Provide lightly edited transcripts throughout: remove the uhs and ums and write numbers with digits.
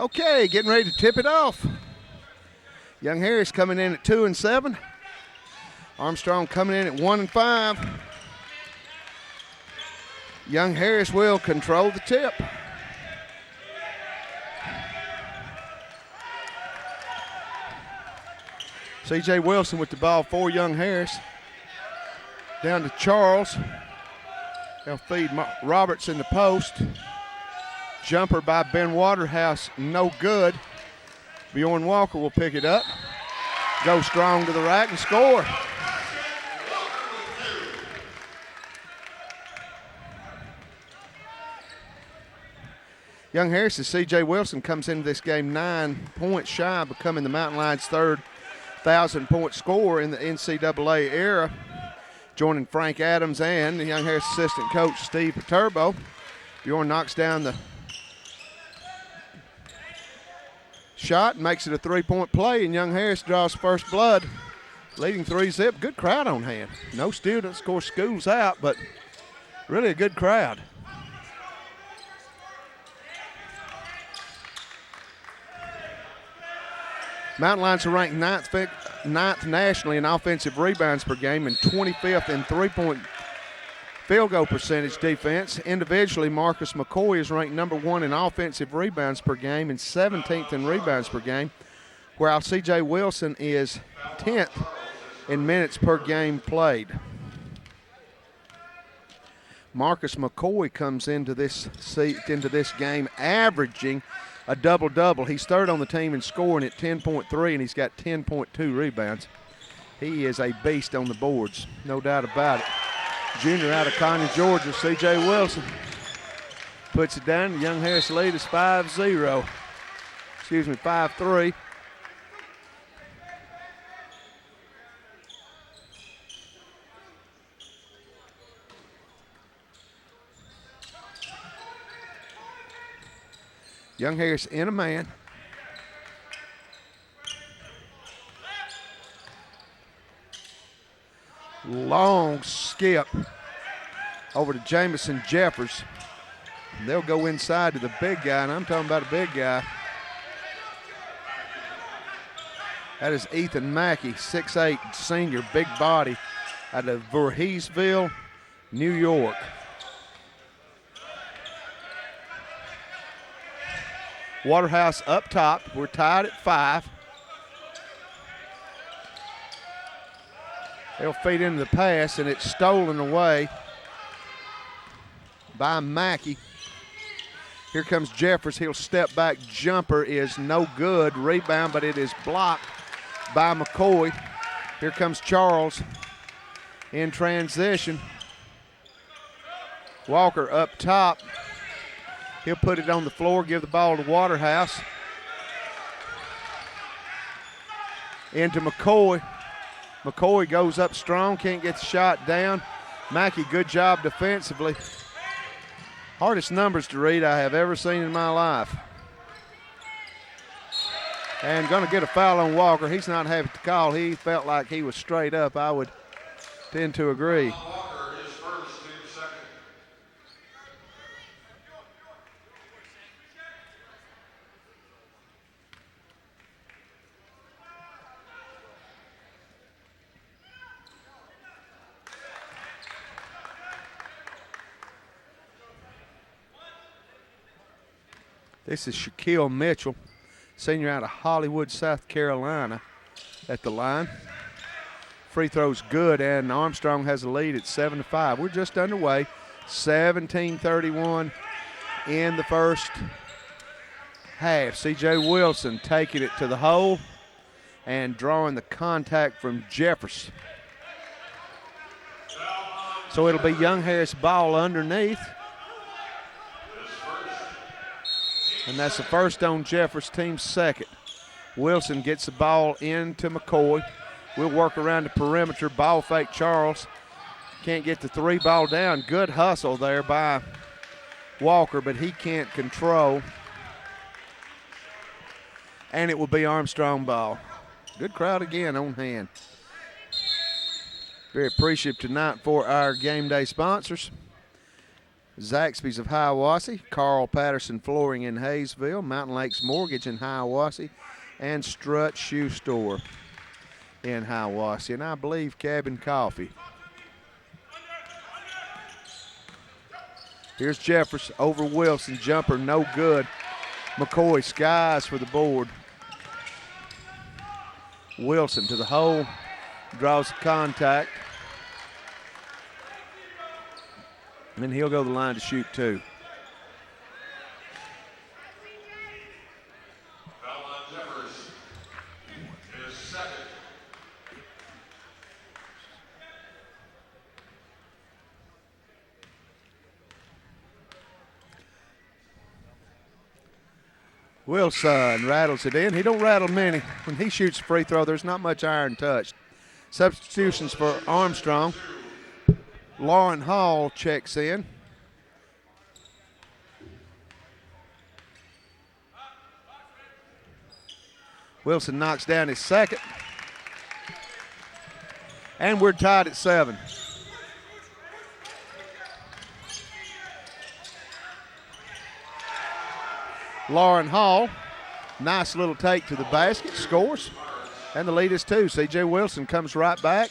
Okay, getting ready to tip it off. Young Harris coming in at 2-7. Armstrong coming in at 1-5. Young Harris will control the tip. C.J. Wilson with the ball for Young Harris. Down to Charles. They'll feed Roberts in the post. Jumper by Ben Waterhouse, no good. Bjorn Walker will pick it up. Go strong to the rack and score. Young Harris's C.J. Wilson comes into this game 9 points shy of becoming the Mountain Lions' third 1,000-point scorer in the NCAA era, joining Frank Adams and the Young Harris assistant coach Steve Paterbo. Bjorn knocks down the shot and makes it a 3-point play, and Young Harris draws first blood, leading 3-zip. Good crowd on hand. No students, of course, school's out, but really a good crowd. Mountain Lions are ranked 9th nationally in offensive rebounds per game and 25th in three-point field goal percentage defense. Individually, Marcus McCoy is ranked number 1 in offensive rebounds per game and 17th in rebounds per game, while C.J. Wilson is 10th in minutes per game played. Marcus McCoy comes into this game averaging a double-double. He's third on the team in scoring at 10.3, and he's got 10.2 rebounds. He is a beast on the boards, no doubt about it. Junior out of Connie, Georgia, C.J. Wilson puts it down. The Young Harris lead is 5-0. 5-3. Young Harris in a man. Long skip over to Jamison Jeffers. And they'll go inside to the big guy, and I'm talking about a big guy. That is Ethan Mackey, 6'8", senior, big body, out of Voorheesville, New York. Waterhouse up top. We're tied at 5. They'll feed into the pass, and it's stolen away by Mackey. Here comes Jeffers. He'll step back. Jumper is no good. Rebound, but it is blocked by McCoy. Here comes Charles in transition. Walker up top. He'll put it on the floor, give the ball to Waterhouse. Into McCoy. McCoy goes up strong, can't get the shot down. Mackey, good job defensively. Hardest numbers to read I have ever seen in my life. And going to get a foul on Walker. He's not having to call. He felt like he was straight up. I would tend to agree. This is Shaquille Mitchell, senior out of Hollywood, South Carolina, at the line. Free throw's good, and Armstrong has a lead at 7-5. We're just underway. 17-31 in the first half. C.J. Wilson taking it to the hole and drawing the contact from Jeffers. So it'll be Young Harris ball underneath. And that's the first on Jeffers, team's second. Wilson gets the ball into McCoy. We'll work around the perimeter. Ball fake Charles. Can't get the 3 ball down. Good hustle there by Walker, but he can't control. And it will be Armstrong ball. Good crowd again on hand. Very appreciative tonight for our game day sponsors. Zaxby's of Hiawassee, Carl Patterson Flooring in Hayesville, Mountain Lakes Mortgage in Hiawassee, and Strut Shoe Store in Hiawassee, and I believe Cabin Coffee. Here's Jeffers over Wilson, jumper no good. McCoy skies for the board. Wilson to the hole, draws contact. And he'll go to the line to shoot two. Wilson rattles it in. He don't rattle many. When he shoots a free throw, there's not much iron touched. Substitutions for Armstrong. Lauren Hall checks in. Wilson knocks down his second. And we're tied at 7. Lauren Hall, nice little take to the basket, scores, and the lead is 2. C.J. Wilson comes right back,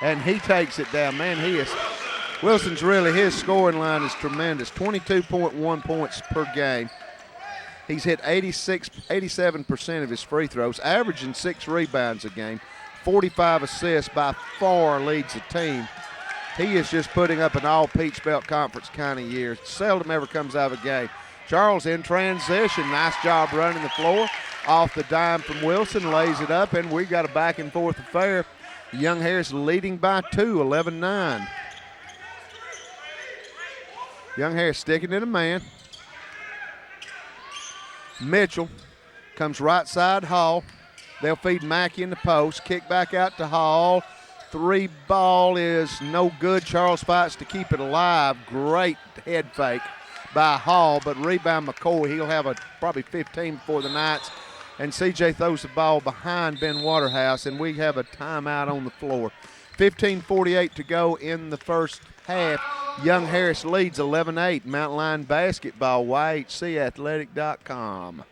and he takes it down. Man, Wilson's really, his scoring line is tremendous, 22.1 points per game. He's hit 87% of his free throws, averaging 6 rebounds a game, 45 assists, by far leads the team. He is just putting up an all Peach Belt Conference kind of year. Seldom ever comes out of a game. Charles in transition. Nice job running the floor. Off the dime from Wilson, lays it up, and we got a back and forth affair. Young Harris leading by 2, 11-9. Young Harris sticking in a man. Mitchell comes right side Hall. They'll feed Mackey in the post. Kick back out to Hall. 3 ball is no good. Charles fights to keep it alive. Great head fake by Hall, but rebound McCoy. He'll have probably 15 before the Knights. And CJ throws the ball behind Ben Waterhouse, and we have a timeout on the floor. 15:48 to go in the first half. Young Harris leads 11-8. Mountain Line Basketball, YHCathletic.com.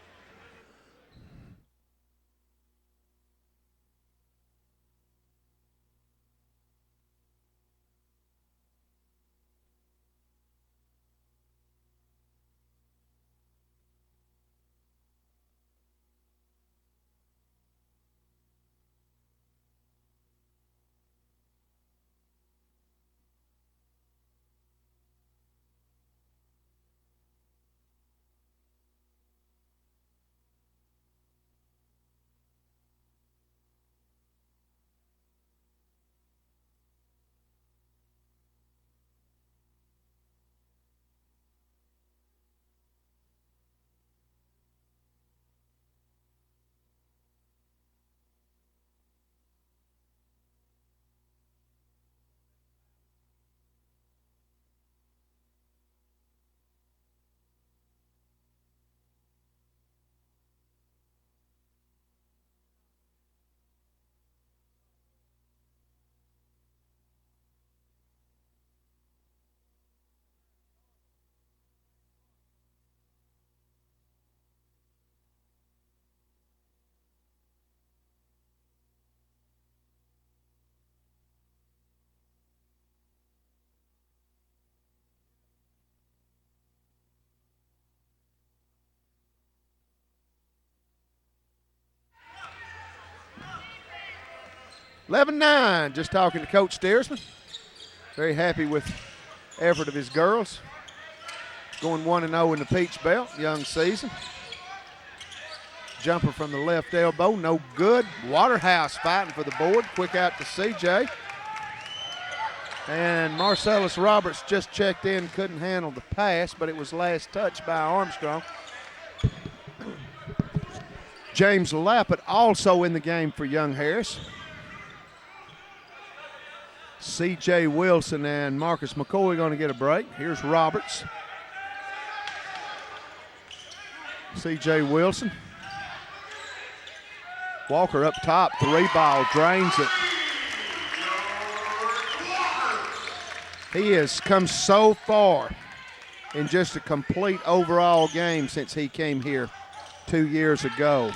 (11-9). Just talking to Coach Steersman. Very happy with the effort of his girls. Going 1-0 in the Peach Belt, young season. Jumper from the left elbow, no good. Waterhouse fighting for the board. Quick out to CJ. And Marcellus Roberts just checked in, couldn't handle the pass, but it was last touched by Armstrong. James Lappett also in the game for Young Harris. C.J. Wilson and Marcus McCoy going to get a break. Here's Roberts. C.J. Wilson. Walker up top, 3 ball, drains it. He has come so far in just a complete overall game since he came here 2 years ago.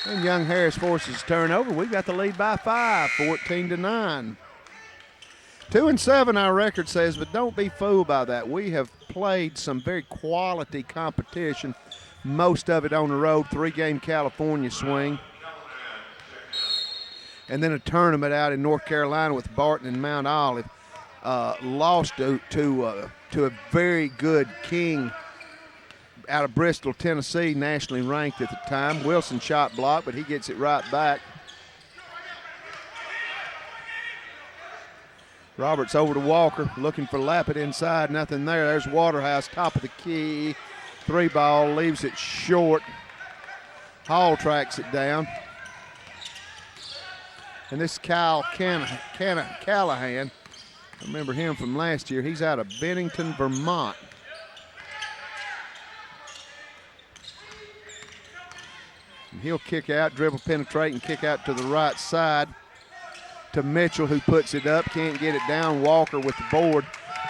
And Young Harris forces a turnover. We've got the lead by 5, 14-9. 2-7 our record says, but don't be fooled by that. We have played some very quality competition, most of it on the road, 3-game California swing. And then a tournament out in North Carolina with Barton and Mount Olive. Lost to a very good King out of Bristol, Tennessee, nationally ranked at the time. Wilson shot block, but he gets it right back. Roberts over to Walker, looking for Lappet inside, nothing there. There's Waterhouse, top of the key. 3-ball, leaves it short. Hall tracks it down. And this is Kyle Callahan. I remember him from last year. He's out of Bennington, Vermont. And he'll kick out, dribble, penetrate, and kick out to the right side to Mitchell, who puts it up. Can't get it down. Walker with the board.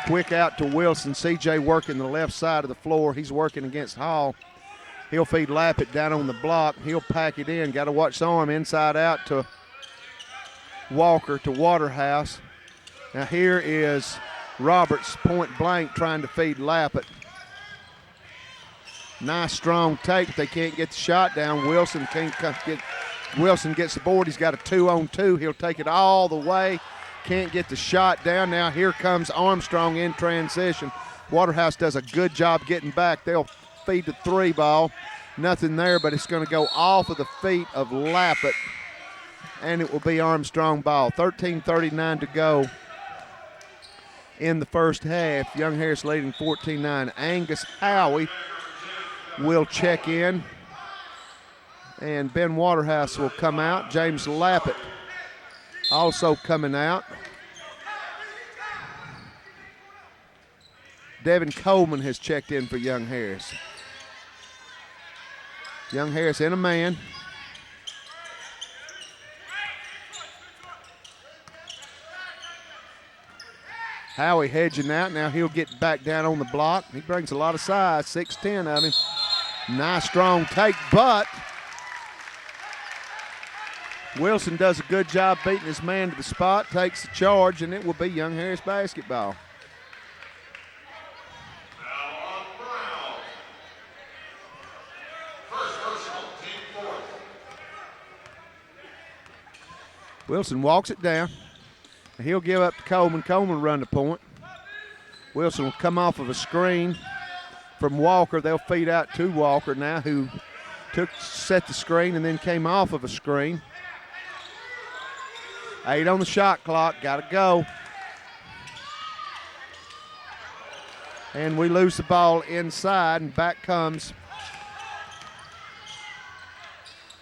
Quick out to Wilson. CJ working the left side of the floor. He's working against Hall. He'll feed Lappet down on the block. He'll pack it in. Got to watch the arm inside out to Walker to Waterhouse. Now here is Roberts point blank trying to feed Lappet. Nice strong take, but they can't get the shot down. Wilson gets the board. He's got a 2-on-2. He'll take it all the way. Can't get the shot down. Now here comes Armstrong in transition. Waterhouse does a good job getting back. They'll feed the 3-ball. Nothing there, but it's going to go off of the feet of Lappet, and it will be Armstrong ball. 13:39 to go in the first half. Young Harris leading 14-9. Angus Howie will check in, and Ben Waterhouse will come out. James Lappet also coming out. Devin Coleman has checked in for Young Harris. Young Harris in a man. Howie hedging out. Now he'll get back down on the block. He brings a lot of size, 6'10" of him. Nice strong take, but Wilson does a good job beating his man to the spot, takes the charge, and it will be Young Harris basketball. Wilson walks it down. He'll give up to Coleman. Coleman run the point. Wilson will come off of a screen from Walker. They'll feed out to Walker now, who set the screen and then came off of a screen. 8 on the shot clock. Got to go. And we lose the ball inside, and back comes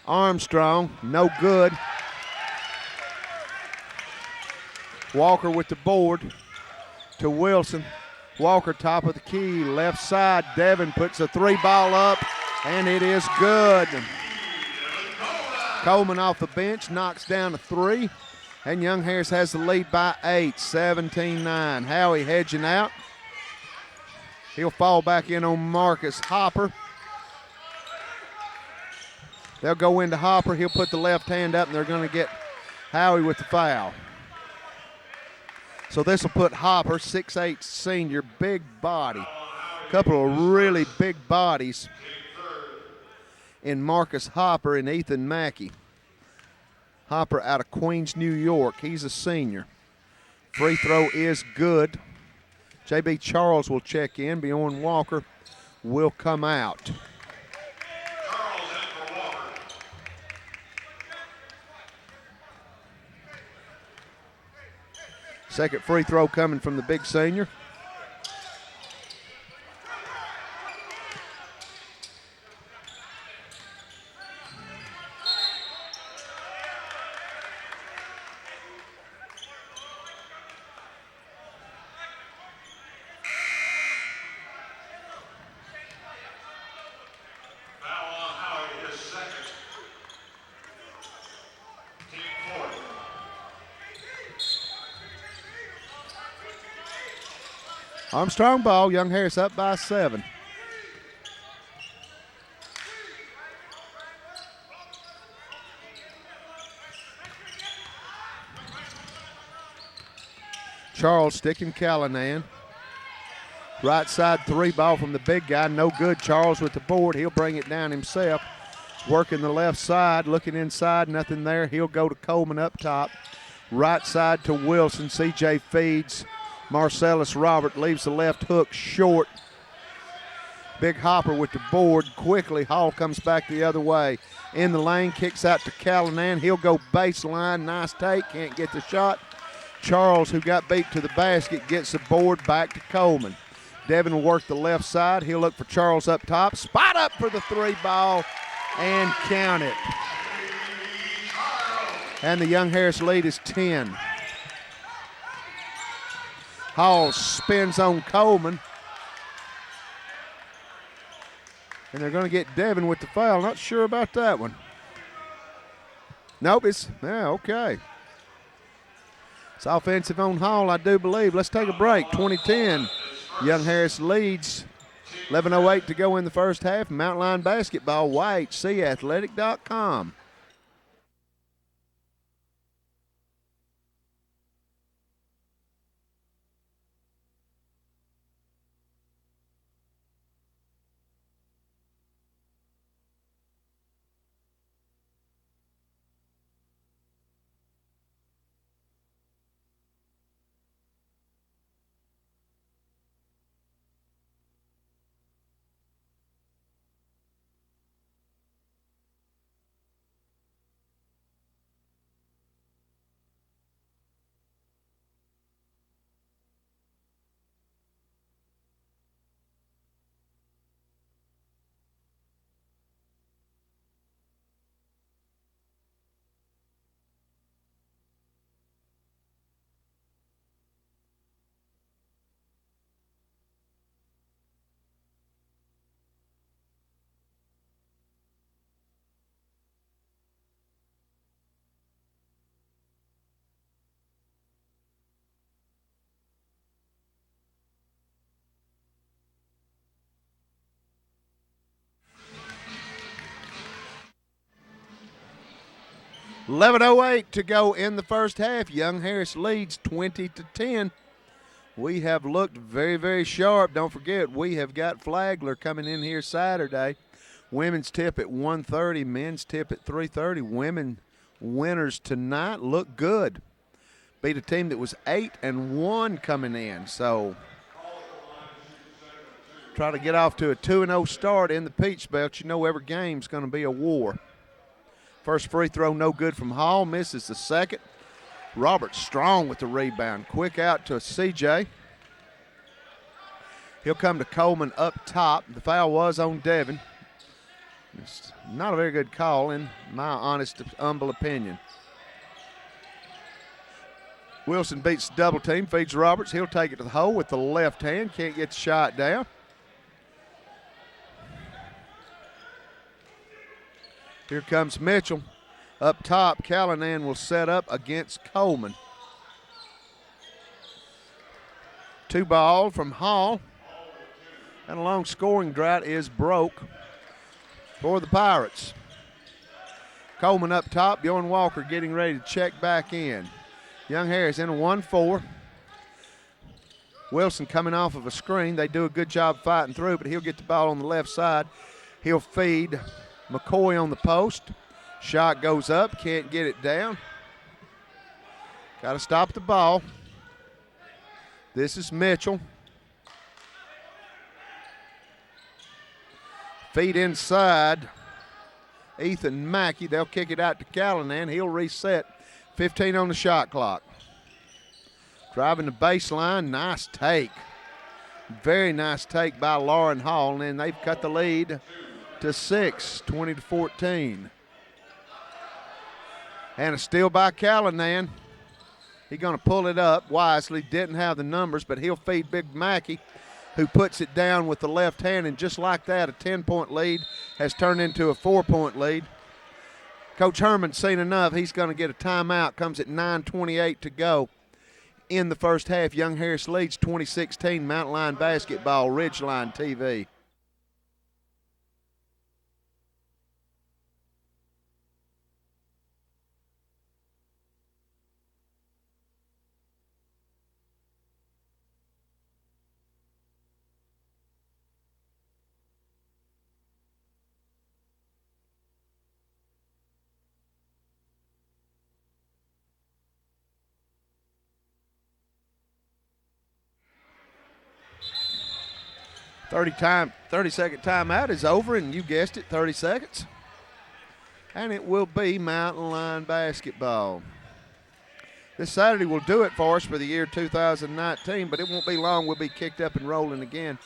Armstrong. No good. Walker with the board to Wilson. Walker top of the key, left side. Devin puts a 3-ball up, and it is good. Coleman off the bench knocks down a 3, and Young Harris has the lead by 8, 17-9. Howie hedging out. He'll fall back in on Marcus Hopper. They'll go into Hopper. He'll put the left hand up, and they're going to get Howie with the foul. So this will put Hopper, 6'8" senior, big body. A couple of really big bodies in Marcus Hopper and Ethan Mackey. Hopper out of Queens, New York. He's a senior. Free throw is good. J.B. Charles will check in. Bjorn Walker will come out. Second free throw coming from the big senior. Armstrong ball. Young Harris up by 7. Charles sticking Callanan. Right side 3 ball from the big guy. No good. Charles with the board. He'll bring it down himself. Working the left side. Looking inside. Nothing there. He'll go to Coleman up top. Right side to Wilson. CJ feeds. Marcellus Robert leaves the left hook short. Big Hopper with the board quickly. Hall comes back the other way. In the lane. Kicks out to Callanan. He'll go baseline. Nice take. Can't get the shot. Charles, who got beat to the basket, gets the board back to Coleman. Devin will work the left side. He'll look for Charles up top. Spot up for the 3 ball and count it. And the Young Harris lead is 10. Hall spins on Coleman. And they're going to get Devin with the foul. Not sure about that one. Nope, okay. It's offensive on Hall, I do believe. Let's take a break. 2010. Young Harris leads. 11:08 to go in the first half. Mountain Line Basketball, YHCathletic.com. .11:08 to go in the first half. Young Harris leads 20-10. We have looked very, very sharp. Don't forget, we have got Flagler coming in here Saturday. Women's tip at 1:30, men's tip at 3:30. Women winners tonight look good. Beat a team that was 8-1 coming in. So try to get off to a 2-0 start in the Peach Belt. You know every game's going to be a war. First free throw, no good from Hall. Misses the second. Robert Strong with the rebound. Quick out to CJ. He'll come to Coleman up top. The foul was on Devin. It's not a very good call in my honest, humble opinion. Wilson beats the double team, feeds Roberts. He'll take it to the hole with the left hand. Can't get the shot down. Here comes Mitchell. Up top, Callanan will set up against Coleman. 2 ball from Hall. And a long scoring drought is broke for the Pirates. Coleman up top, Bjorn Walker getting ready to check back in. Young Harris in a 1-4. Wilson coming off of a screen. They do a good job fighting through, but he'll get the ball on the left side. He'll feed McCoy on the post. Shot goes up, can't get it down. Got to stop the ball. This is Mitchell. Feed inside. Ethan Mackey, they'll kick it out to Callanan. He'll reset. 15 on the shot clock. Driving the baseline, nice take. Very nice take by Lauren Hall, and then they've cut the lead to 6, 20-14. And a steal by Callanan. He's going to pull it up wisely. Didn't have the numbers, but he'll feed Big Mackey, who puts it down with the left hand. And just like that, a 10-point lead has turned into a 4-point lead. Coach Herman's seen enough. He's going to get a timeout. Comes at 9:28 to go in the first half. Young Harris leads 2016 Mountain Line Basketball, Ridgeline TV. Thirty-second timeout is over, and you guessed it, 30 seconds. And it will be Mountain Line Basketball. This Saturday will do it for us for the year 2019, but it won't be long. We'll be kicked up and rolling again.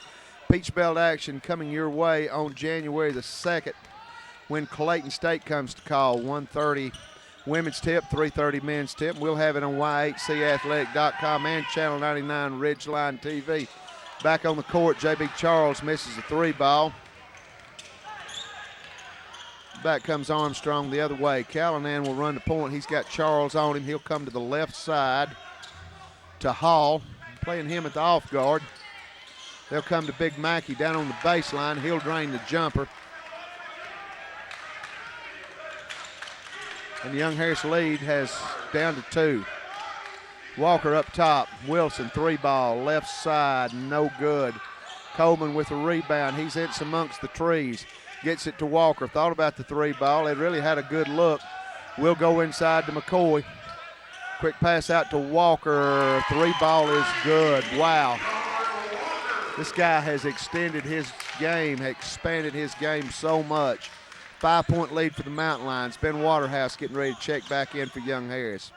Peach Belt action coming your way on January the 2nd when Clayton State comes to call. 1:30 women's tip, 3:30 men's tip. We'll have it on y8cathletic.com and Channel 99 Ridgeline TV. Back on the court, J.B. Charles misses a three ball. Back comes Armstrong the other way. Callanan will run the point. He's got Charles on him. He'll come to the left side to Hall, playing him at the off guard. They'll come to Big Mackey down on the baseline. He'll drain the jumper. And the Young Harris lead has down to 2. Walker up top. Wilson, three ball, left side, no good. Coleman with a rebound. He's in amongst the trees. Gets it to Walker. Thought about the three ball. They really had a good look. Will go inside to McCoy. Quick pass out to Walker. Three ball is good. Wow. This guy has extended his game, expanded his game so much. 5-point lead for the Mountain Lions. Ben Waterhouse getting ready to check back in for Young Harris.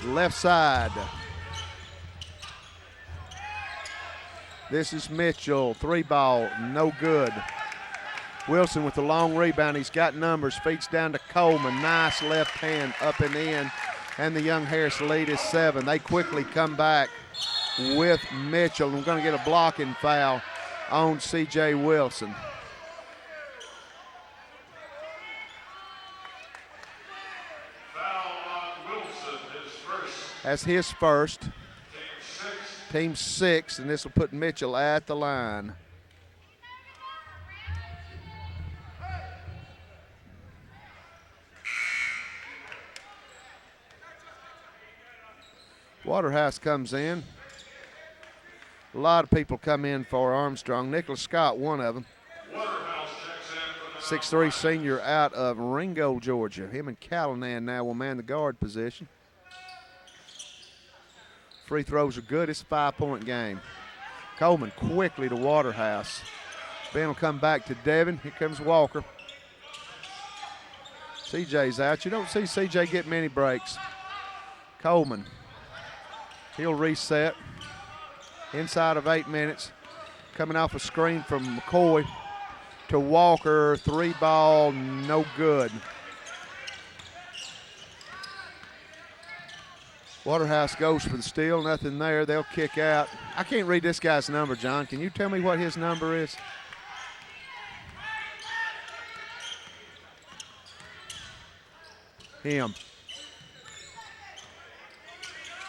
Left side. This is Mitchell. Three ball, no good. Wilson with the long rebound. He's got numbers. Feeds down to Coleman. Nice left hand up and in. And the Young Harris lead is 7. They quickly come back with Mitchell. We're going to get a blocking foul on C.J. Wilson. That's his first. Team 6, and this will put Mitchell at the line. Waterhouse comes in. A lot of people come in for Armstrong. Nicholas Scott, one of them. 6'3" senior out of Ringo, Georgia. Him and Callanan now will man the guard position. Free throws are good. It's a 5-point game. Coleman quickly to Waterhouse. Ben will come back to Devin. Here comes Walker. CJ's out. You don't see CJ get many breaks. Coleman. He'll reset. Inside of 8 minutes. Coming off a screen from McCoy to Walker. Three ball, no good. Waterhouse goes for the steal. Nothing there. They'll kick out. I can't read this guy's number, John. Can you tell me what his number is? Him.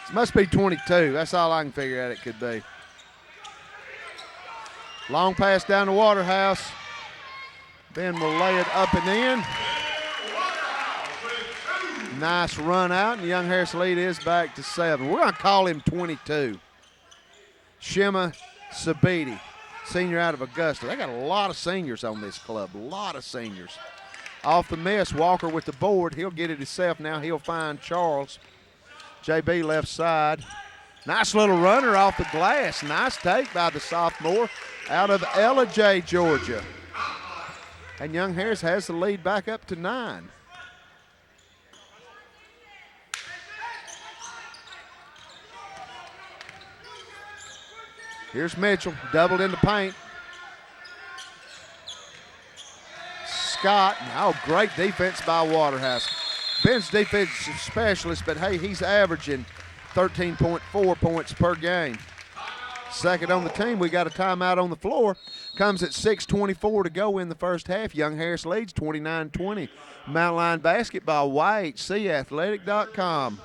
It must be 22. That's all I can figure out it could be. Long pass down to Waterhouse. Ben will lay it up and in. Nice run out, and the Young Harris lead is back to 7. We're going to call him 22. Shima Sabiti, senior out of Augusta. They got a lot of seniors on this club, a lot of seniors. Off the miss, Walker with the board. He'll get it himself now. He'll find Charles. JB left side. Nice little runner off the glass. Nice take by the sophomore out of Ellijay, Georgia. And Young Harris has the lead back up to 9. Here's Mitchell, doubled in the paint. Scott, oh, great defense by Waterhouse. Ben's defense specialist, but hey, he's averaging 13.4 points per game. Second on the team, we got a timeout on the floor. Comes at 6:24 to go in the first half. Young Harris leads 29-20. Mountain Line Basketball, YHCathletic.com.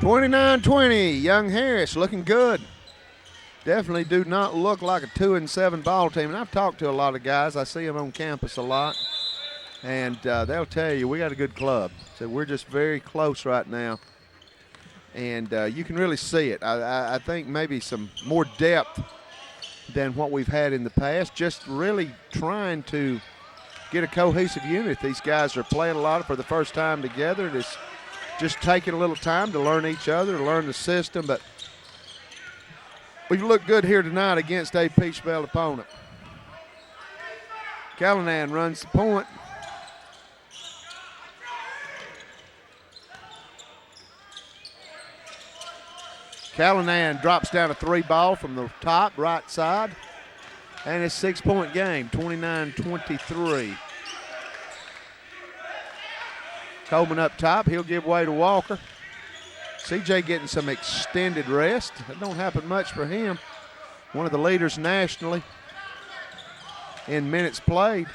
29-20, Young Harris looking good. Definitely do not look like a 2-7 ball team. And I've talked to a lot of guys. I see them on campus a lot. And they'll tell you we got a good club. So we're just very close right now. And you can really see it. I think maybe some more depth than what we've had in the past. Just really trying to get a cohesive unit. These guys are playing a lot for the first time together. It's just taking a little time to learn each other, to learn the system. But we've looked good here tonight against a Peach Belt opponent. Callanan runs the point. Callanan drops down a 3 ball from the top right side. And it's a 6-point game, 29-23. Coleman up top. He'll give way to Walker. CJ getting some extended rest. That don't happen much for him. One of the leaders nationally in minutes played.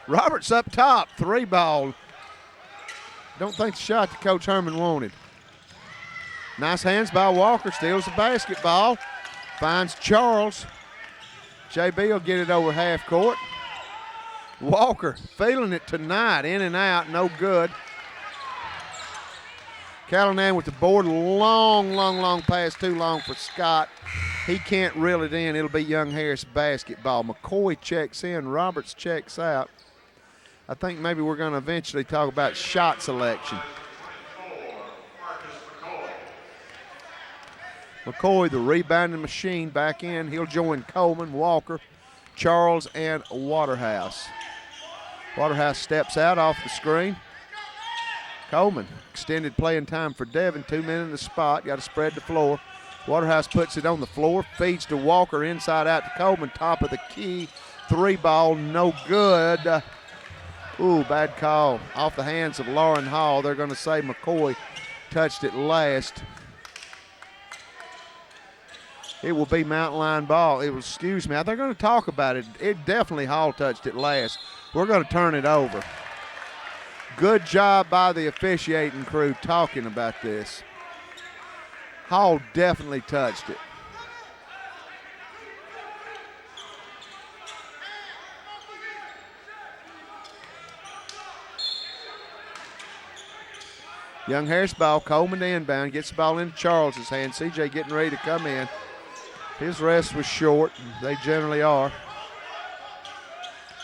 Roberts up top, 3 ball. Don't think the shot that Coach Herman wanted. Nice hands by Walker, steals the basketball, finds Charles. JB will get it over half court. Walker feeling it tonight, in and out, no good. Callanan with the board, long pass, too long for Scott. He can't reel it in. It'll be Young Harris basketball. McCoy checks in, Roberts checks out. I think maybe we're going to eventually talk about shot selection. McCoy, the rebounding machine, back in. He'll join Coleman, Walker, Charles, and Waterhouse. Waterhouse steps out off the screen. Coleman, extended playing time for Devin. 2 men in the spot. Got to spread the floor. Waterhouse puts it on the floor. Feeds to Walker, inside out to Coleman. Top of the key. 3 ball, no good. Ooh, bad call. Off the hands of Lauren Hall. They're going to say McCoy touched it last. It will be Mountain Line ball. It was, excuse me, they're going to talk about it. It definitely Hall touched it last. We're going to turn it over. Good job by the officiating crew talking about this. Hall definitely touched it. Young Harris ball, Coleman to inbound, gets the ball into Charles's hand. CJ getting ready to come in. His rest was short. They generally are.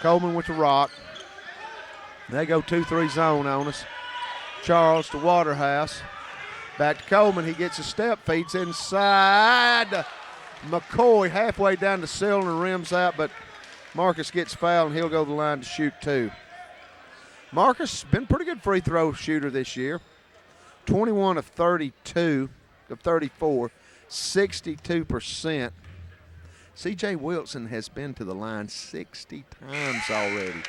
Coleman with the rock. They go 2-3 zone on us. Charles to Waterhouse. Back to Coleman. He gets a step, feeds inside. McCoy halfway down the cylinder, rims out, but Marcus gets fouled, and he'll go to the line to shoot 2. Marcus been a pretty good free throw shooter this year. 21 of 32 of 34. 62%. C.J. Wilson has been to the line 60 times already.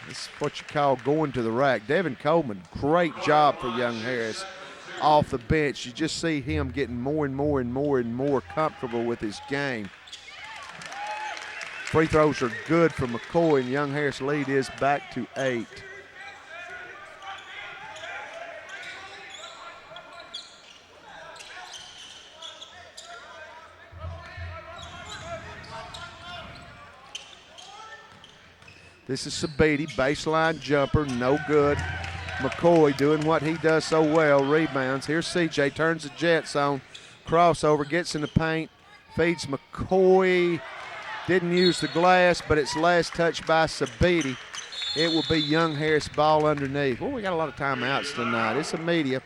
This is what you call going to the rack. Devin Coleman, great job for Young Harris off the bench. You just see him getting more and more comfortable with his game. Free throws are good for McCoy, and Young Harris' lead is back to 8. This is Sabiti, baseline jumper, no good. McCoy doing what he does so well, rebounds. Here's CJ, turns the Jets on, crossover, gets in the paint, feeds McCoy. Didn't use the glass, but it's last touched by Sabiti. It will be Young Harris ball underneath. Well, we got a lot of timeouts tonight. It's a media.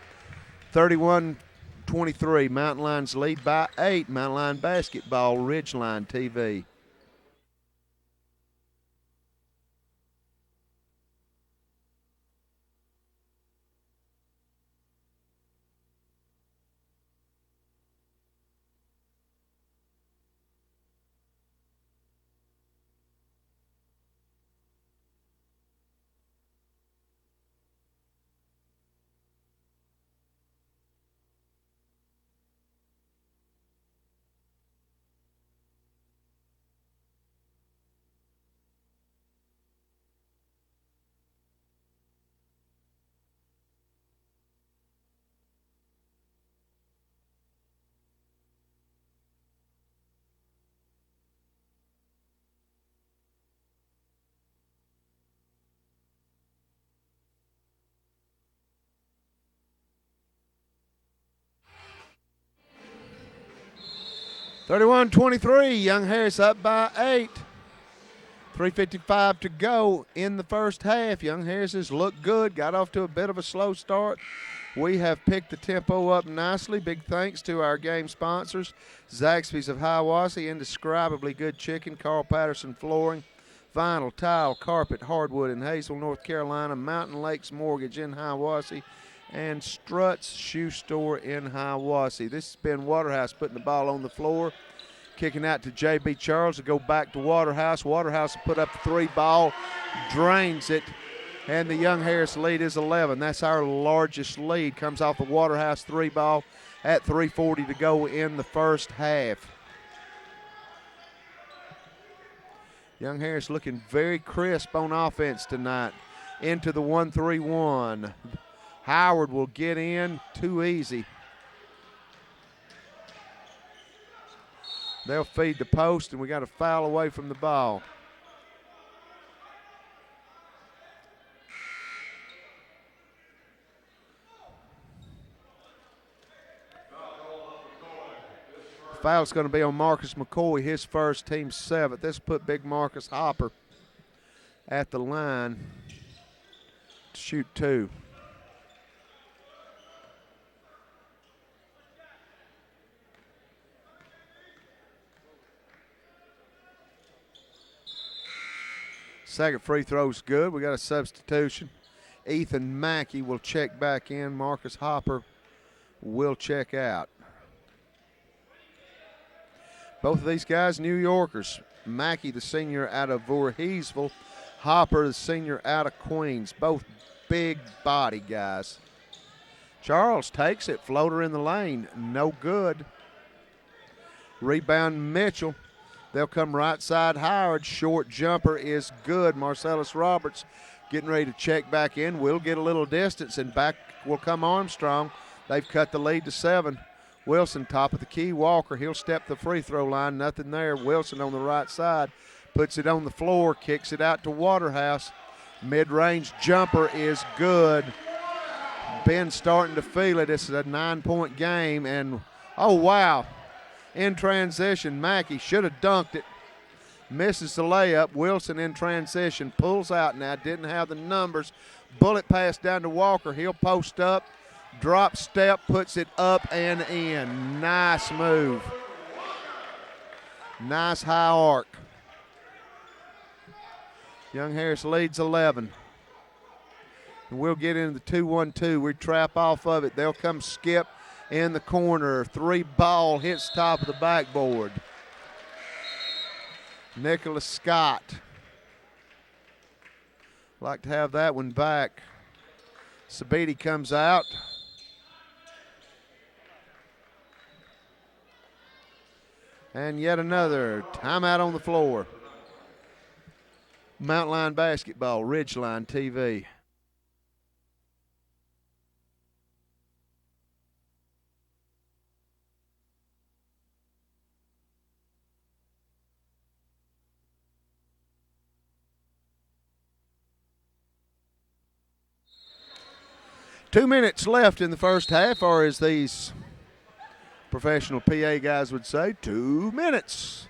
31-23, Mountain Lions lead by 8. Mountain Lion basketball, Ridgeline TV. 31-23, Young Harris up by 8. 3:55 to go in the first half. Young Harris has looked good, got off to a bit of a slow start. We have picked the tempo up nicely. Big thanks to our game sponsors, Zaxby's of Hiawassee, Indescribably Good Chicken, Carl Patterson Flooring, Vinyl, Tile, Carpet, Hardwood in Hazel, North Carolina, Mountain Lakes Mortgage in Hiawassee, and Strutt's Shoe Store in Hiawassee. This has been Waterhouse putting the ball on the floor. Kicking out to J.B. Charles to go back to Waterhouse. Waterhouse will put up the 3 ball, drains it, and the Young Harris lead is 11. That's our largest lead. Comes off the Waterhouse 3 ball at 3:40 to go in the first half. Young Harris looking very crisp on offense tonight. Into the 1-3-1. Howard will get in, too easy. They'll feed the post, and we got a foul away from the ball. Foul's going to be on Marcus McCoy, his first, team 7th. This put big Marcus Hopper at the line to shoot 2. Second free throw's good. We got a substitution. Ethan Mackey will check back in. Marcus Hopper will check out. Both of these guys, New Yorkers. Mackey, the senior out of Voorheesville. Hopper, the senior out of Queens. Both big body guys. Charles takes it. Floater in the lane. No good. Rebound Mitchell. They'll come right side Howard. Short jumper is good. Marcellus Roberts getting ready to check back in. We'll get a little distance, and back will come Armstrong. They've cut the lead to 7. Wilson, top of the key. Walker, he'll step the free throw line. Nothing there. Wilson on the right side. Puts it on the floor. Kicks it out to Waterhouse. Mid-range jumper is good. Ben's starting to feel it. This is a 9-point game, and oh, wow. In transition, Mackey should have dunked it. Misses the layup. Wilson in transition, pulls out now, didn't have the numbers. Bullet pass down to Walker. He'll post up, drop step, puts it up and in. Nice move. Nice high arc. Young Harris leads 11. And we'll get into the 2-1-2. We trap off of it. They'll come skip in the corner. 3 ball hits top of the backboard. Nicholas Scott. Like to have that one back. Sabiti comes out. And yet another timeout on the floor. Mountain Line Basketball, Ridgeline TV. Two minutes left in the first half, or as these professional PA guys would say, 2 minutes.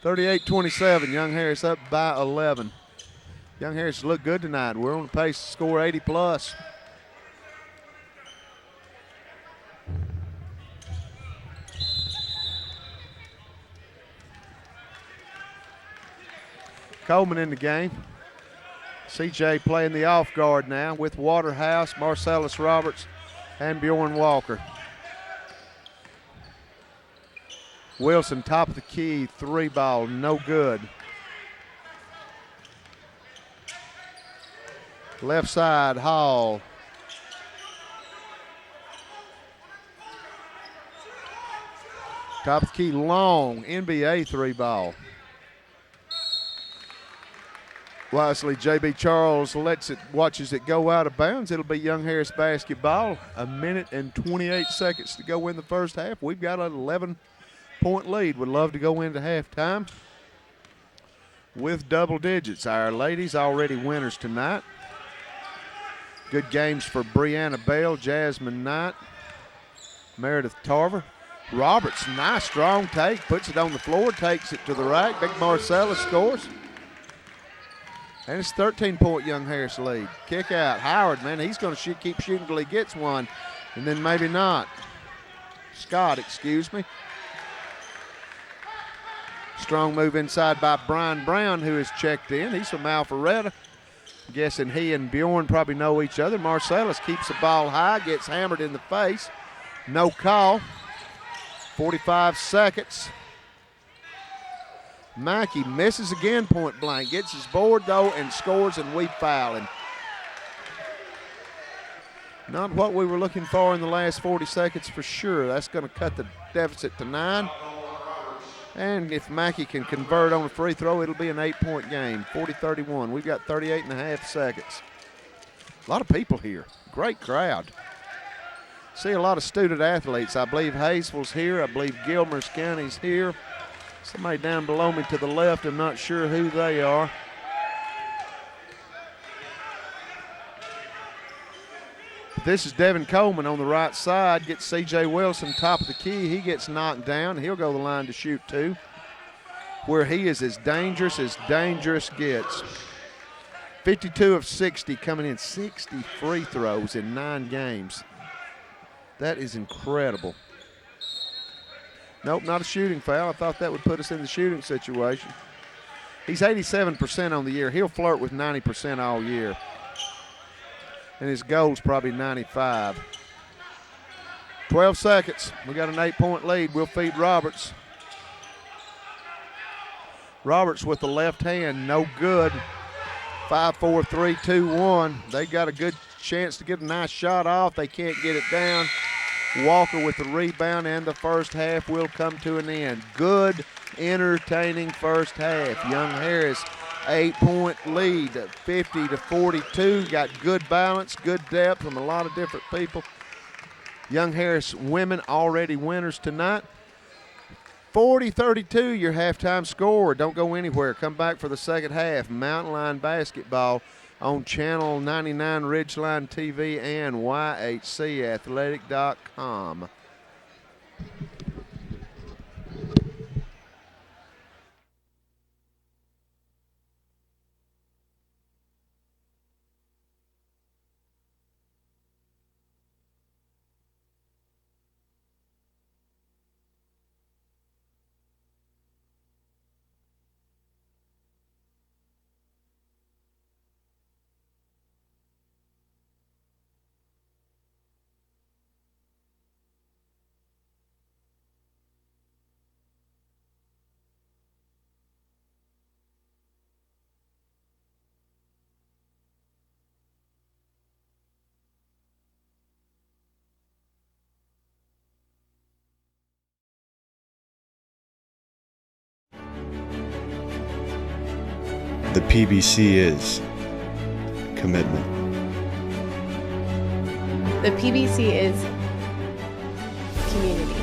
38-27, Young Harris up by 11. Young Harris looked good tonight. We're on the pace to score 80+. Coleman in the game. CJ playing the off guard now with Waterhouse, Marcellus Roberts, and Bjorn Walker. Wilson, top of the key, 3 ball, no good. Left side, Hall. Top of the key, Long, NBA 3 ball. Wisely, J.B. Charles watches it go out of bounds. It'll be Young Harris basketball. 1 minute and 28 seconds to go in the first half. We've got an 11-point lead. Would love to go into halftime with double digits. Our ladies already winners tonight. Good games for Brianna Bell, Jasmine Knight, Meredith Tarver. Roberts, nice strong take, puts it on the floor, takes it to the rack. Big Marcellus scores. And it's 13-point Young Harris lead. Kick out. Howard, man, he's going to keep shooting until he gets one, and then maybe not. Scott, excuse me. Strong move inside by Brian Brown, who has checked in. He's from Alpharetta. I'm guessing he and Bjorn probably know each other. Marcellus keeps the ball high, gets hammered in the face. No call. 45 seconds. Mackey misses again point blank, gets his board though and scores, and we foul him. Not what we were looking for in the last 40 seconds for sure. That's going to cut the deficit to 9. And if Mackey can convert on a free throw, it'll be an 8-point game, 40-31. We've got 38 and a half seconds. A lot of people here, great crowd. See a lot of student athletes. I believe Hayesville's here. I believe Gilmers County's here. Somebody down below me to the left, I'm not sure who they are. This is Devin Coleman on the right side. Gets C.J. Wilson top of the key. He gets knocked down. He'll go the line to shoot 2. Where he is as dangerous gets. 52 of 60 coming in, 60 free throws in 9 games. That is incredible. Nope, not a shooting foul. I thought that would put us in the shooting situation. He's 87% on the year. He'll flirt with 90% all year. And his goal's probably 95. 12 seconds. We got an 8-point lead. We'll feed Roberts. Roberts with the left hand, no good. 5-4, 3-2-1. They got a good chance to get a nice shot off. They can't get it down. Walker with the rebound, and the first half will come to an end. Good, entertaining first half. Young Harris, 8-point lead, 50-42. Got good balance, good depth from a lot of different people. Young Harris women already winners tonight. 40-32, your halftime score. Don't go anywhere. Come back for the second half. Mountain Line Basketball on Channel 99 Ridgeline TV and YHCathletic.com. The PBC is commitment. The PBC is community.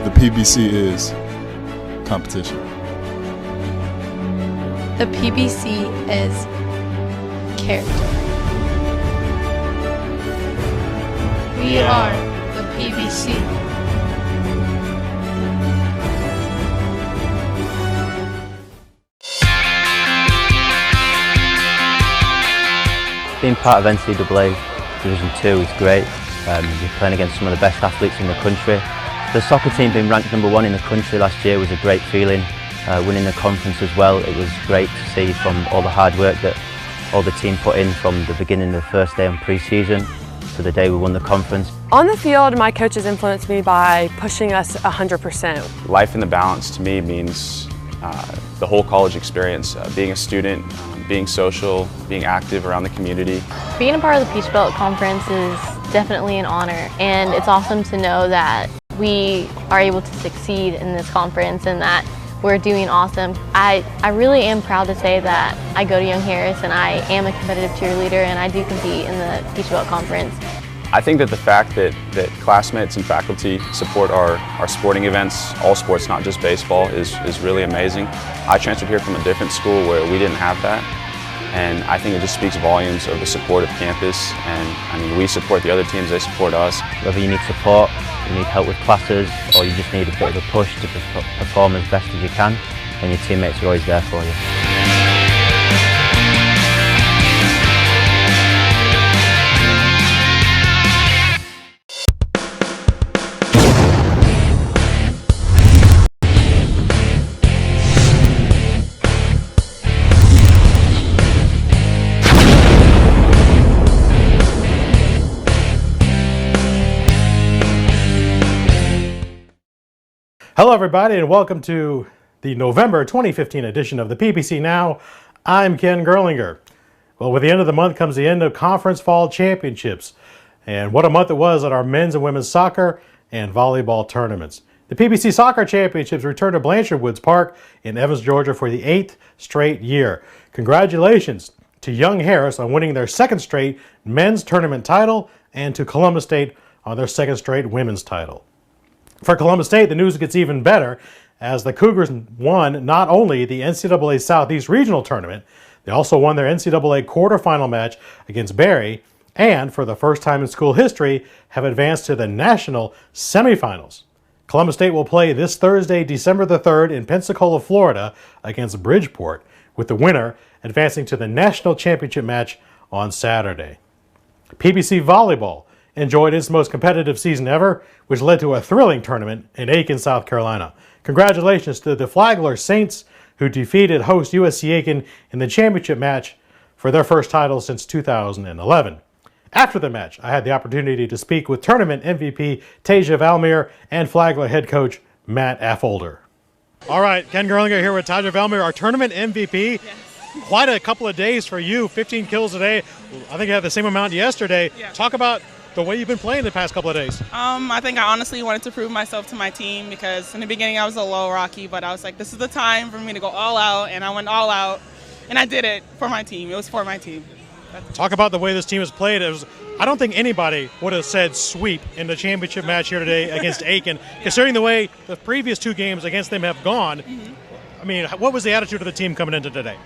The PBC is competition. The PBC is character. We are the PBC. Being part of NCAA Division 2 is great. You're playing against some of the best athletes in the country. The soccer team being ranked #1 in the country last year was a great feeling. Winning the conference as well, it was great to see from all the hard work that all the team put in from the beginning of the first day on pre-season to the day we won the conference. On the field, my coaches influenced me by pushing us 100%. Life in the balance to me means the whole college experience, being a student, being social, being active around the community. Being a part of the Peach Belt Conference is definitely an honor, and it's awesome to know that we are able to succeed in this conference and that we're doing awesome. I really am proud to say that I go to Young Harris and I am a competitive cheerleader and I do compete in the Peach Belt Conference. I think that the fact that classmates and faculty support our sporting events, all sports, not just baseball, is really amazing. I transferred here from a different school where we didn't have that. And I think it just speaks volumes of the support of campus. And I mean, we support the other teams, they support us. Whether you need support, you need help with classes, or you just need a bit of a push to perform as best as you can, then your teammates are always there for you. Hello everybody and welcome to the November 2015 edition of the PBC Now. I'm Ken Gerlinger. Well, with the end of the month comes the end of Conference Fall Championships. And what a month it was at our men's and women's soccer and volleyball tournaments. The PBC Soccer Championships return to Blanchard Woods Park in Evans, Georgia for the 8th straight year. Congratulations to Young Harris on winning their 2nd straight men's tournament title and to Columbus State on their 2nd straight women's title. For Columbus State, the news gets even better as the Cougars won not only the NCAA Southeast Regional Tournament, they also won their NCAA quarterfinal match against Barry, and for the first time in school history, have advanced to the national semifinals. Columbus State will play this Thursday, December the 3rd in Pensacola, Florida against Bridgeport, with the winner advancing to the national championship match on Saturday. PBC Volleyball enjoyed its most competitive season ever, which led to a thrilling tournament in Aiken, South Carolina. Congratulations to the Flagler Saints, who defeated host USC Aiken in the championship match for their first title since 2011. After the match, I had the opportunity to speak with tournament MVP Tasia Valmir and Flagler head coach Matt Affolter. All right, Ken Gerlinger here with Tasia Valmir, our tournament MVP. Yes. Quite a couple of days for you, 15 kills a day. I think you had the same amount yesterday. Yeah. Talk about the way you've been playing the past couple of days. I think I honestly wanted to prove myself to my team because in the beginning I was a little rocky, but I was like, this is the time for me to go all out, and I went all out, and I did it for my team. It was for my team. Talk about the way this team has played. I don't think anybody would have said sweep in the championship match here today against Aiken, considering the way the previous 2 games against them have gone. Mm-hmm. I mean, what was the attitude of the team coming into today?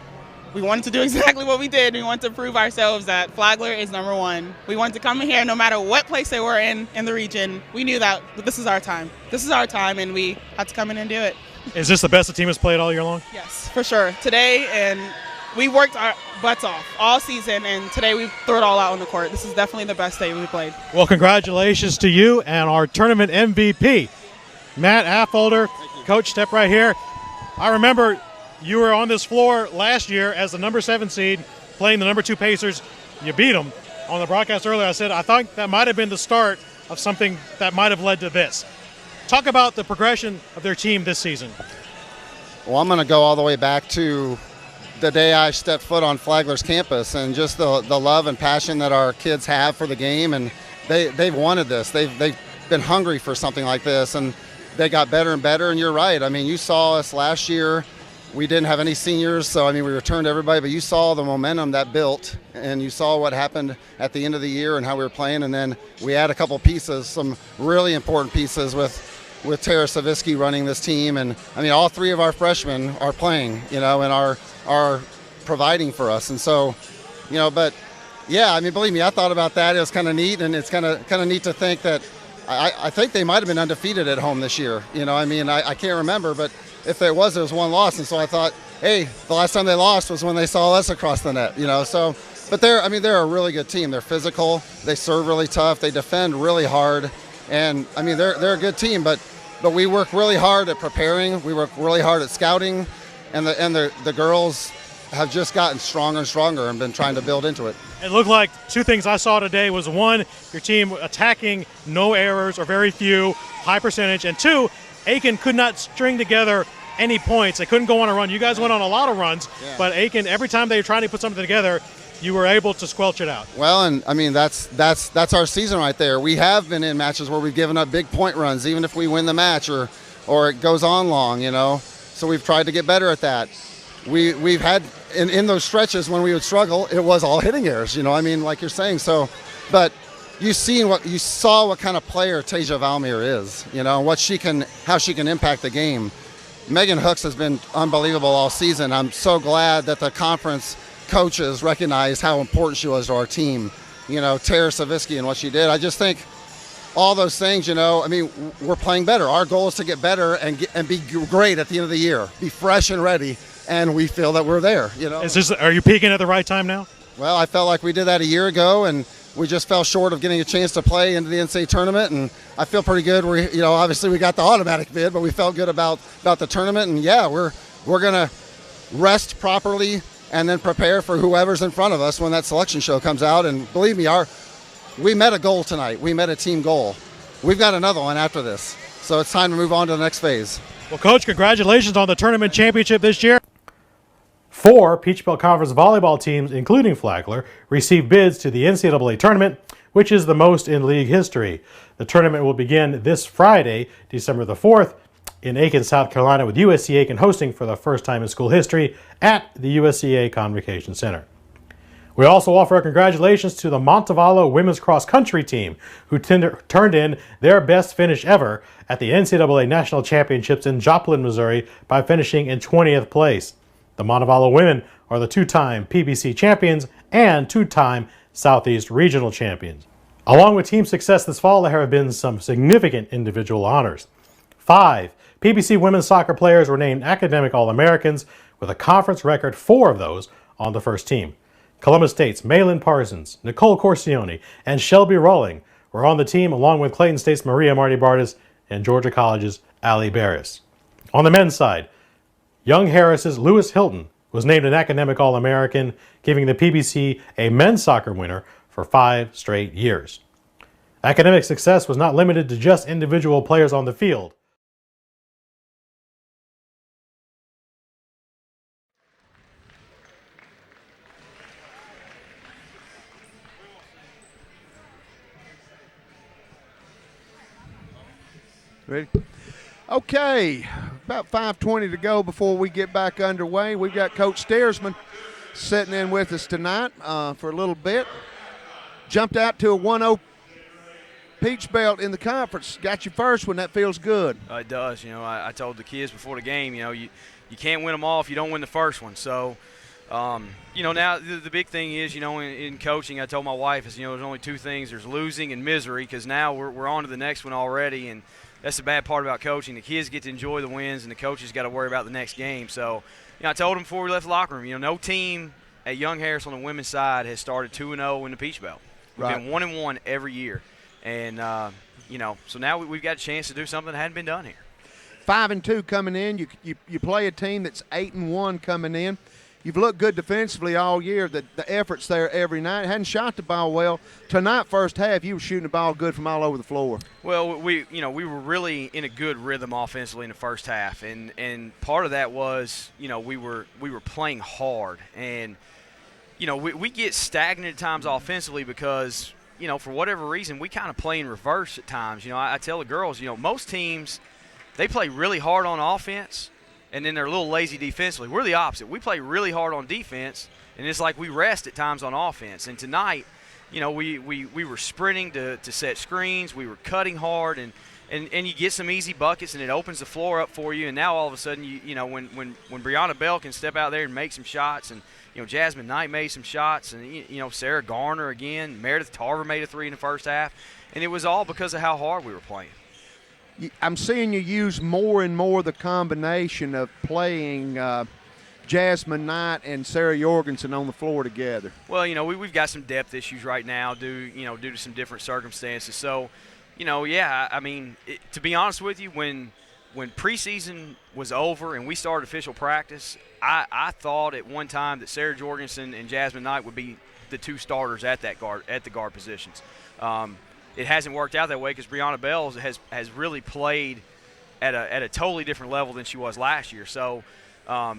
We wanted to do exactly what we did. We wanted to prove ourselves that Flagler is number 1. We wanted to come in here no matter what place they were in the region. We knew that this is our time. This is our time, and we had to come in and do it. Is this the best the team has played all year long? Yes, for sure. Today, and we worked our butts off all season, and today we threw it all out on the court. This is definitely the best day we played. Well, congratulations to you and our tournament MVP, Matt Affolter. Coach, step right here. I remember you were on this floor last year as the number 7 seed playing the number 2 Pacers. You beat them. On the broadcast earlier, I said, I thought that might have been the start of something that might have led to this. Talk about the progression of their team this season. Well, I'm going to go all the way back to the day I stepped foot on Flagler's campus and just the love and passion that our kids have for the game. And they've wanted this. They've been hungry for something like this, and they got better and better. And you're right. I mean, you saw us last year. We didn't have any seniors, so, I mean, we returned everybody, but you saw the momentum that built, and you saw what happened at the end of the year and how we were playing, and then we had a couple pieces, some really important pieces with Tara Savitsky running this team, and, I mean, all 3 of our freshmen are playing, and are providing for us, and so, but, yeah, I mean, believe me, I thought about that. It was kind of neat, and it's kind of neat to think that I think they might have been undefeated at home this year, I mean, I can't remember, but if there was, one loss, and so I thought, hey, the last time they lost was when they saw us across the net, so, but they're a really good team. They're physical, they serve really tough, they defend really hard, and, I mean, they're a good team, but we work really hard at preparing, we work really hard at scouting, and the girls have just gotten stronger and stronger and been trying to build into it. It looked like 2 things I saw today was, 1, your team attacking, no errors or very few, high percentage, and 2, Aiken could not string together any points. They couldn't go on a run. You guys went on a lot of runs, but Aiken, every time they were trying to put something together, you were able to squelch it out. Well, and I mean, that's our season right there. We have been in matches where we've given up big point runs, even if we win the match or it goes on long, So we've tried to get better at that. We've had in those stretches when we would struggle, it was all hitting errors, I mean, like you're saying. So, but you saw what kind of player Tasia Valmir is, how she can impact the game. Megan Hooks has been unbelievable all season. I'm so glad that the conference coaches recognized how important she was to our team. You know, Tara Savitsky and what she did. I just think all those things, you know, I mean, we're playing better. Our goal is to get better and be great at the end of the year, be fresh and ready, and we feel that we're there, you know. Are you peaking at the right time now? Well, I felt like we did that a year ago, and we just fell short of getting a chance to play into the NCAA tournament, and I feel pretty good. You know, obviously we got the automatic bid, but we felt good about the tournament, and yeah, we're going to rest properly and then prepare for whoever's in front of us when that selection show comes out. And believe me, we met a goal tonight. We met a team goal. We've got another one after this, so it's time to move on to the next phase. Well, Coach, congratulations on the tournament championship this year. 4 Peach Belt Conference volleyball teams, including Flagler, received bids to the NCAA tournament, which is the most in league history. The tournament will begin this Friday, December the 4th, in Aiken, South Carolina, with USC Aiken hosting for the first time in school history at the USCA Convocation Center. We also offer our congratulations to the Montevallo women's cross country team, who turned in their best finish ever at the NCAA National Championships in Joplin, Missouri, by finishing in 20th place. The Montevallo women are the 2-time PBC champions and 2-time Southeast Regional champions. Along with team success this fall, there have been some significant individual honors. 5 PBC women's soccer players were named Academic All-Americans, with a conference record 4 of those on the first team. Columbus State's Malin Parsons, Nicole Corsione, and Shelby Rawling were on the team, along with Clayton State's Maria Marty Bartis and Georgia College's Allie Barris. On the men's side, Young Harris's Lewis Hilton was named an Academic All-American, giving the PBC a men's soccer winner for 5 straight years. Academic success was not limited to just individual players on the field. Ready? Okay, about 5:20 to go before we get back underway. We've got Coach Steersman sitting in with us tonight for a little bit. Jumped out to a 1-0 Peach Belt in the conference. Got you first one. That feels good. It does. You know, I told the kids before the game, you know, you can't win them all if you don't win the first one. So, you know, now the big thing is, you know, in coaching, I told my wife, is, you know, there's only 2 things. There's losing and misery, because now we're on to the next one already, and that's the bad part about coaching. The kids get to enjoy the wins, and the coaches got to worry about the next game. So, you know, I told them before we left the locker room, you know, no team at Young Harris on the women's side has started 2-0 in the Peach Belt. We've been 1-1 every year. And, you know, so now we've got a chance to do something that hadn't been done here. 5-2 coming in. You play a team that's 8-1 coming in. You've looked good defensively all year. The effort's there every night. Hadn't shot the ball well. Tonight, first half, you were shooting the ball good from all over the floor. Well, we were really in a good rhythm offensively in the first half, and part of that was, you know, we were playing hard, and, you know, we get stagnant at times offensively because, you know, for whatever reason, we kind of play in reverse at times. You know, I tell the girls, you know, most teams, they play really hard on offense, and then they're a little lazy defensively. We're the opposite. We play really hard on defense, and it's like we rest at times on offense. And tonight, you know, we were sprinting to set screens. We were cutting hard, and you get some easy buckets, and it opens the floor up for you. And now all of a sudden, you know, when Brianna Bell can step out there and make some shots, and, you know, Jasmine Knight made some shots, and, you know, Sarah Garner again, Meredith Tarver made a 3 in the first half, and it was all because of how hard we were playing. I'm seeing you use more and more the combination of playing Jasmine Knight and Sarah Jorgensen on the floor together. Well, you know, we've got some depth issues right now due to some different circumstances. So, you know, yeah, I mean, to be honest with you, when preseason was over and we started official practice, I thought at one time that Sarah Jorgensen and Jasmine Knight would be the 2 starters at the guard positions. It hasn't worked out that way because Brianna Bell has really played at a totally different level than she was last year. So,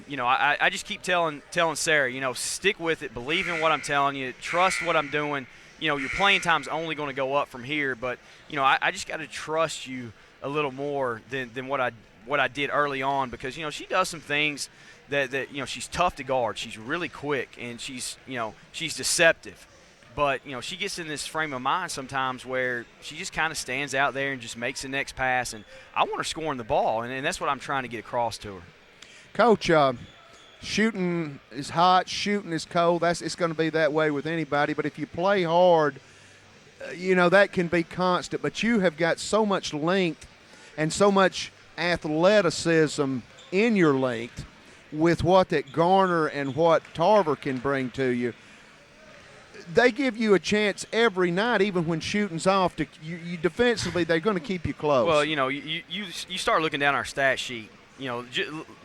you know, I just keep telling Sarah, you know, stick with it, believe in what I'm telling you, trust what I'm doing. You know, your playing time's only going to go up from here, but, you know, I just got to trust you a little more than what I did early on, because, you know, she does some things that you know, she's tough to guard. She's really quick, and she's deceptive. But, you know, she gets in this frame of mind sometimes where she just kind of stands out there and just makes the next pass. And I want her scoring the ball, and that's what I'm trying to get across to her. Coach, shooting is hot, shooting is cold. It's going to be that way with anybody. But if you play hard, that can be constant. But you have got so much length and so much athleticism in your length with what that Garner and what Tarver can bring to you. They give you a chance every night, even when shooting's off. You defensively, they're going to keep you close. Well, you start looking down our stat sheet.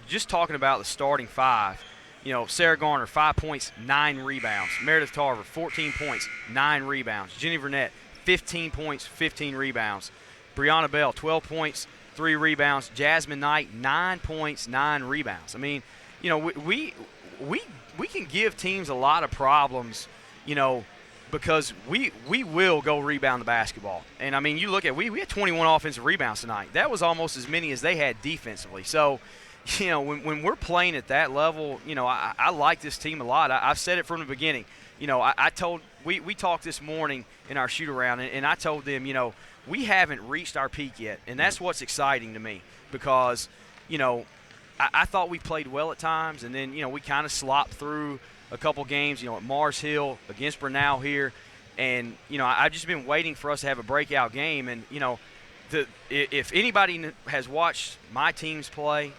Just talking about the starting five. Sarah Garner, 5 points, 9 rebounds. Meredith Tarver, 14 points, 9 rebounds. Jenny Burnett, 15 points, 15 rebounds. Brianna Bell, 12 points, 3 rebounds. Jasmine Knight, 9 points, 9 rebounds. I mean, we can give teams a lot of problems, because we will go rebound the basketball. And, I mean, you look at we had 21 offensive rebounds tonight. That was almost as many as they had defensively. So, when we're playing at that level, I like this team a lot. I've said it from the beginning. We talked this morning in our shoot-around, and I told them, we haven't reached our peak yet. And that's what's exciting to me because, I thought we played well at times, and then, we kind of slopped through a couple games, at Mars Hill, against Brenau here. And, I've just been waiting for us to have a breakout game. And, if anybody has watched my teams play,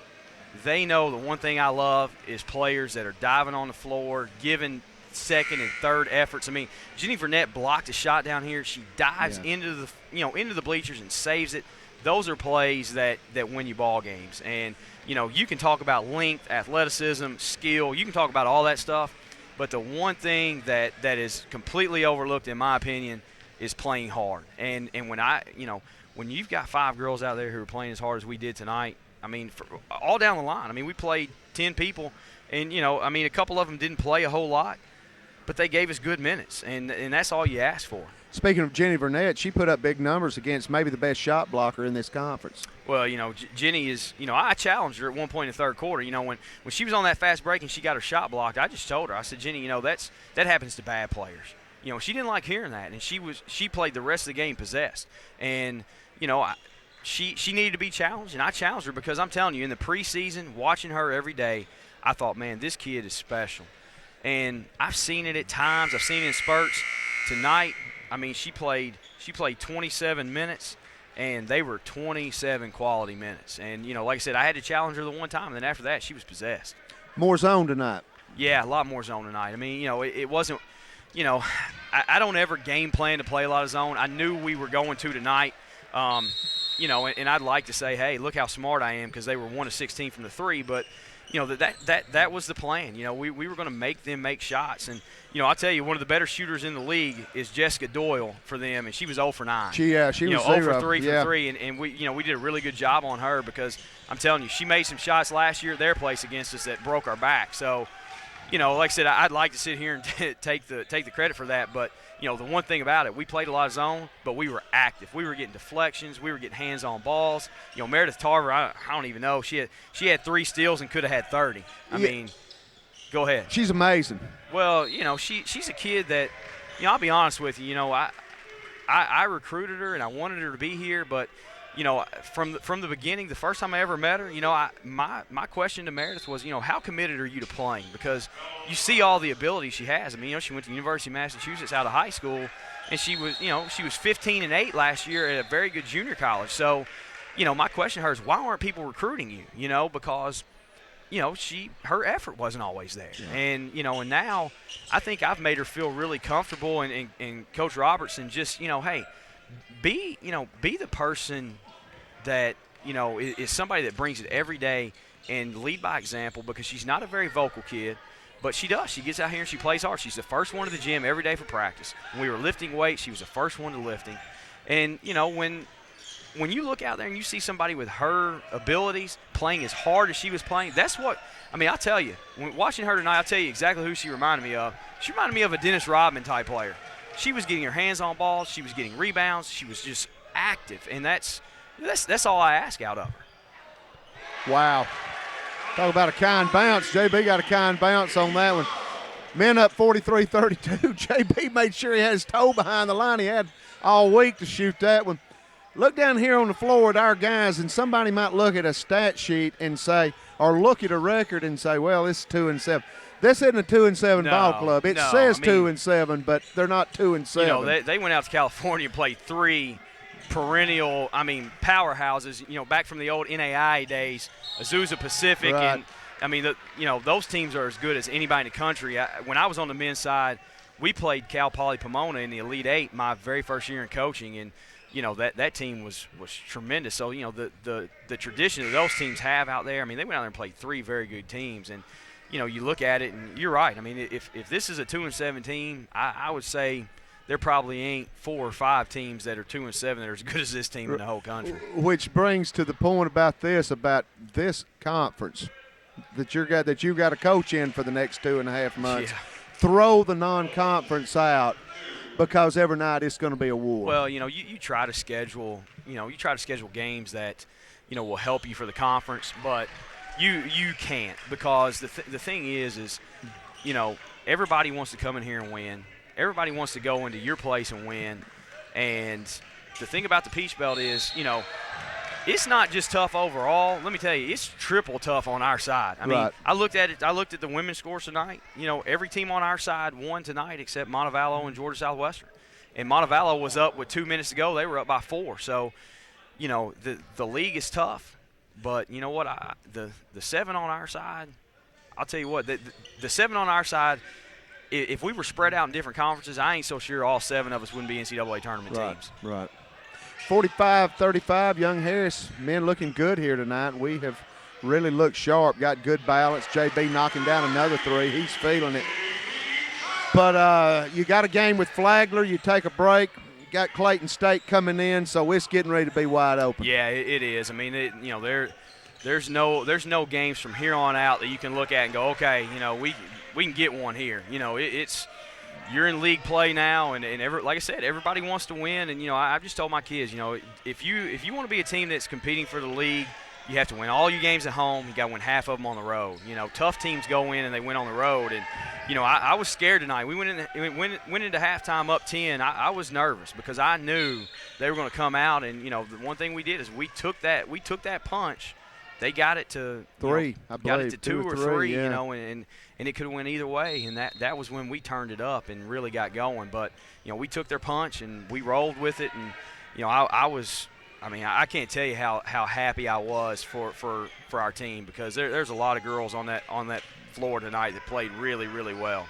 they know the one thing I love is players that are diving on the floor, giving second and third efforts. I mean, Jenny Burnett blocked a shot down here. She dives into the bleachers and saves it. Those are plays that win you ball games. And, you can talk about length, athleticism, skill. You can talk about all that stuff. But the one thing that is completely overlooked, in my opinion, is playing hard. And when you've got 5 girls out there who are playing as hard as we did tonight, I mean, all down the line. I mean, we played 10 people, and, a couple of them didn't play a whole lot, but they gave us good minutes, and that's all you ask for. Speaking of Jenny Burnett, she put up big numbers against maybe the best shot blocker in this conference. Well, Jenny is, I challenged her at one point in the third quarter. When she was on that fast break and she got her shot blocked, I just told her, I said, Jenny, that happens to bad players. She didn't like hearing that, and she played the rest of the game possessed. And, She needed to be challenged, and I challenged her because I'm telling you, in the preseason, watching her every day, I thought, man, this kid is special. And I've seen it at times. I've seen it in spurts. Tonight, I mean, she played 27 minutes, and they were 27 quality minutes. And, like I said, I had to challenge her the one time, and then after that, she was possessed. More zone tonight. Yeah, a lot more zone tonight. I mean, it wasn't, I don't ever game plan to play a lot of zone. I knew we were going to tonight. And I'd like to say, hey, look how smart I am because they were 1 of 16 from the 3. But, that was the plan. We were going to make them make shots. And, I'll tell you, one of the better shooters in the league is Jessica Doyle for them, and she was 0 for 9. She was 0 for 3 for 3. And we did a really good job on her because I'm telling you, she made some shots last year at their place against us that broke our back. So, like I said, I'd like to sit here and take the credit for that. But, the one thing about it, we played a lot of zone, but we were active. We were getting deflections. We were getting hands-on balls. Meredith Tarver, I don't even know. She had 3 steals and could have had 30. I mean, go ahead. She's amazing. Well, she's a kid that, I'll be honest with you. I recruited her and I wanted her to be here, but from the beginning, the first time I ever met her, my question to Meredith was, how committed are you to playing? Because you see all the ability she has. I mean, she went to the University of Massachusetts out of high school, and she was 15-8 last year at a very good junior college. So, my question to her is, why aren't people recruiting you? Because, her effort wasn't always there. Yeah. And, and now I think I've made her feel really comfortable, and Coach Robertson just, hey, be the person that, is somebody that brings it every day and lead by example, because she's not a very vocal kid, but she does. She gets out here and she plays hard. She's the first one to the gym every day for practice. When we were lifting weights, she was the first one to lifting. And, when you look out there and you see somebody with her abilities playing as hard as she was playing, that's what – I mean, I'll tell you, watching her tonight, I'll tell you exactly who she reminded me of. She reminded me of a Dennis Rodman type player. She was getting her hands on balls. She was getting rebounds. She was just active, and that's all I ask out of her. Wow. Talk about a kind bounce. JB got a kind bounce on that one. Men up 43-32. JB made sure he had his toe behind the line. He had all week to shoot that one. Look down here on the floor at our guys, and somebody might look at a stat sheet and say, or look at a record and say, well, this is 2-7. This isn't a 2-7 ball club. It says 2-7, but they're not 2-7. You know, they went out to California and played 3 perennial, powerhouses, back from the old NAIA days, Azusa Pacific. Right. And, those teams are as good as anybody in the country. When I was on the men's side, we played Cal Poly Pomona in the Elite Eight my very first year in coaching, and that team was tremendous. So the tradition that those teams have out there. They went out there and played 3 very good teams, and you look at it and you're right. If this is a 2-7 team, I would say there probably ain't 4 or 5 teams that are 2-7 that are as good as this team in the whole country. Which brings to the point about this conference that you got to coach in for the next 2.5 months. Yeah. Throw the non-conference out, because every night it's going to be a war. Well, you try to schedule, games that, will help you for the conference, but you can't, because the thing is, everybody wants to come in here and win. Everybody wants to go into your place and win. And the thing about the Peach Belt is, it's not just tough overall. Let me tell you, it's triple tough on our side. Right. I looked at it. I looked at the women's scores tonight. Every team on our side won tonight except Montevallo and Georgia Southwestern. And Montevallo was up with 2 minutes to go. They were up by 4. So, the league is tough. But you know what? The 7 on our side, I'll tell you what, the 7 on our side, if we were spread out in different conferences, I ain't so sure all 7 of us wouldn't be NCAA tournament teams. Right. 45-35, Young Harris, men looking good here tonight. We have really looked sharp, got good balance. JB knocking down another 3. He's feeling it. But you got a game with Flagler. You take a break. You got Clayton State coming in, so it's getting ready to be wide open. Yeah, it is. There's no games from here on out that you can look at and go, okay, we can get one here. It's you're in league play now, and like I said, everybody wants to win. And I've just told my kids, if you want to be a team that's competing for the league, you have to win all your games at home. You got to win half of them on the road. Tough teams go in and they win on the road. And I was scared tonight. We went into halftime up 10. I was nervous because I knew they were going to come out. And the one thing we did is we took that punch. They got it to 3, I believe. Got it to 2 or 3, yeah. And it could have went either way. And that was when we turned it up and really got going. But we took their punch and we rolled with it. And I can't tell you how happy I was for our team, because there's a lot of girls on that floor tonight that played really, really well.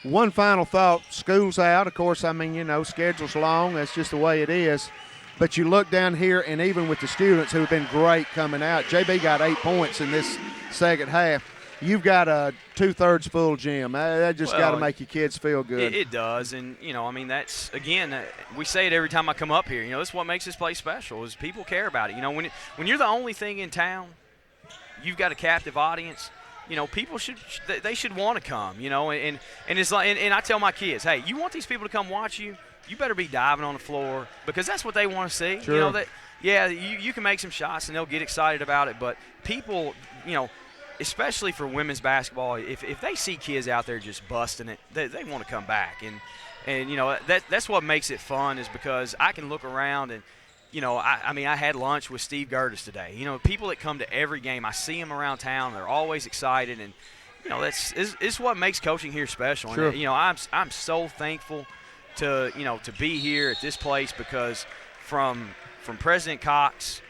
One final thought: school's out. Of course, schedule's long. That's just the way it is. But you look down here, and even with the students who have been great coming out, JB got 8 points in this second half. You've got a 2/3 full gym. That just got to make your kids feel good. It does, and that's again. We say it every time I come up here. That's what makes this place special, is people care about it. When you're the only thing in town, you've got a captive audience. People should want to come. And it's like, and I tell my kids, hey, you want these people to come watch you? You better be diving on the floor, because that's what they want to see. Sure. You can make some shots and they'll get excited about it, but people, especially for women's basketball, if they see kids out there just busting it, they want to come back. And that's what makes it fun, is because I can look around and, I had lunch with Steve Gertis today. People that come to every game, I see them around town. They're always excited, and it's what makes coaching here special. Sure. And I'm so thankful to be here at this place, because from President Cox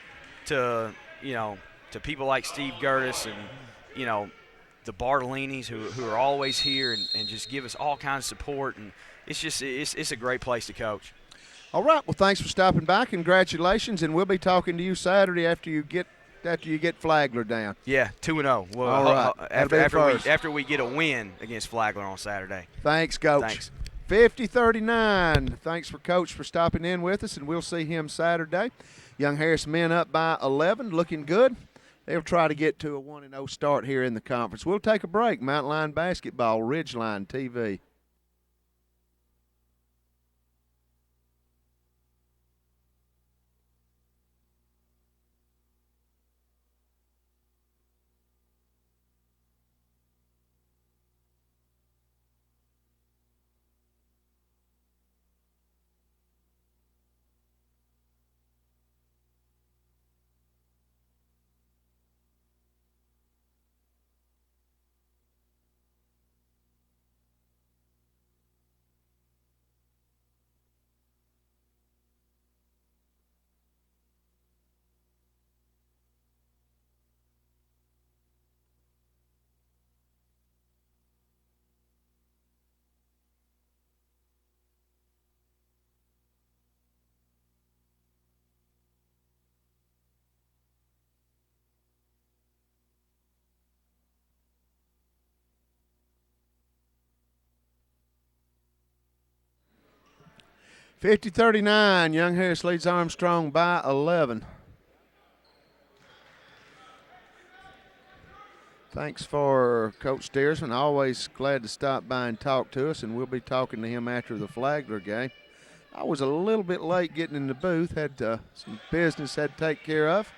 to people like Steve Gertis and the Bartolinis who are always here and just give us all kinds of support, and it's a great place to coach. All right. Well, thanks for stopping by. Congratulations, and we'll be talking to you Saturday after you get Flagler down. Yeah, 2-0. Well, all right. after we get a win against Flagler on Saturday. Thanks, Coach. Thanks. 50-39. Thanks for Coach for stopping in with us, and we'll see him Saturday. Young Harris men up by 11, looking good. They'll try to get to a 1-0 start here in the conference. We'll take a break. Mountain Line Basketball, Ridgeline TV. 50-39, Young Harris leads Armstrong by 11. Thanks for Coach Steersman. Always glad to stop by and talk to us, and we'll be talking to him after the Flagler game. I was a little bit late getting in the booth, had some business had to take care of.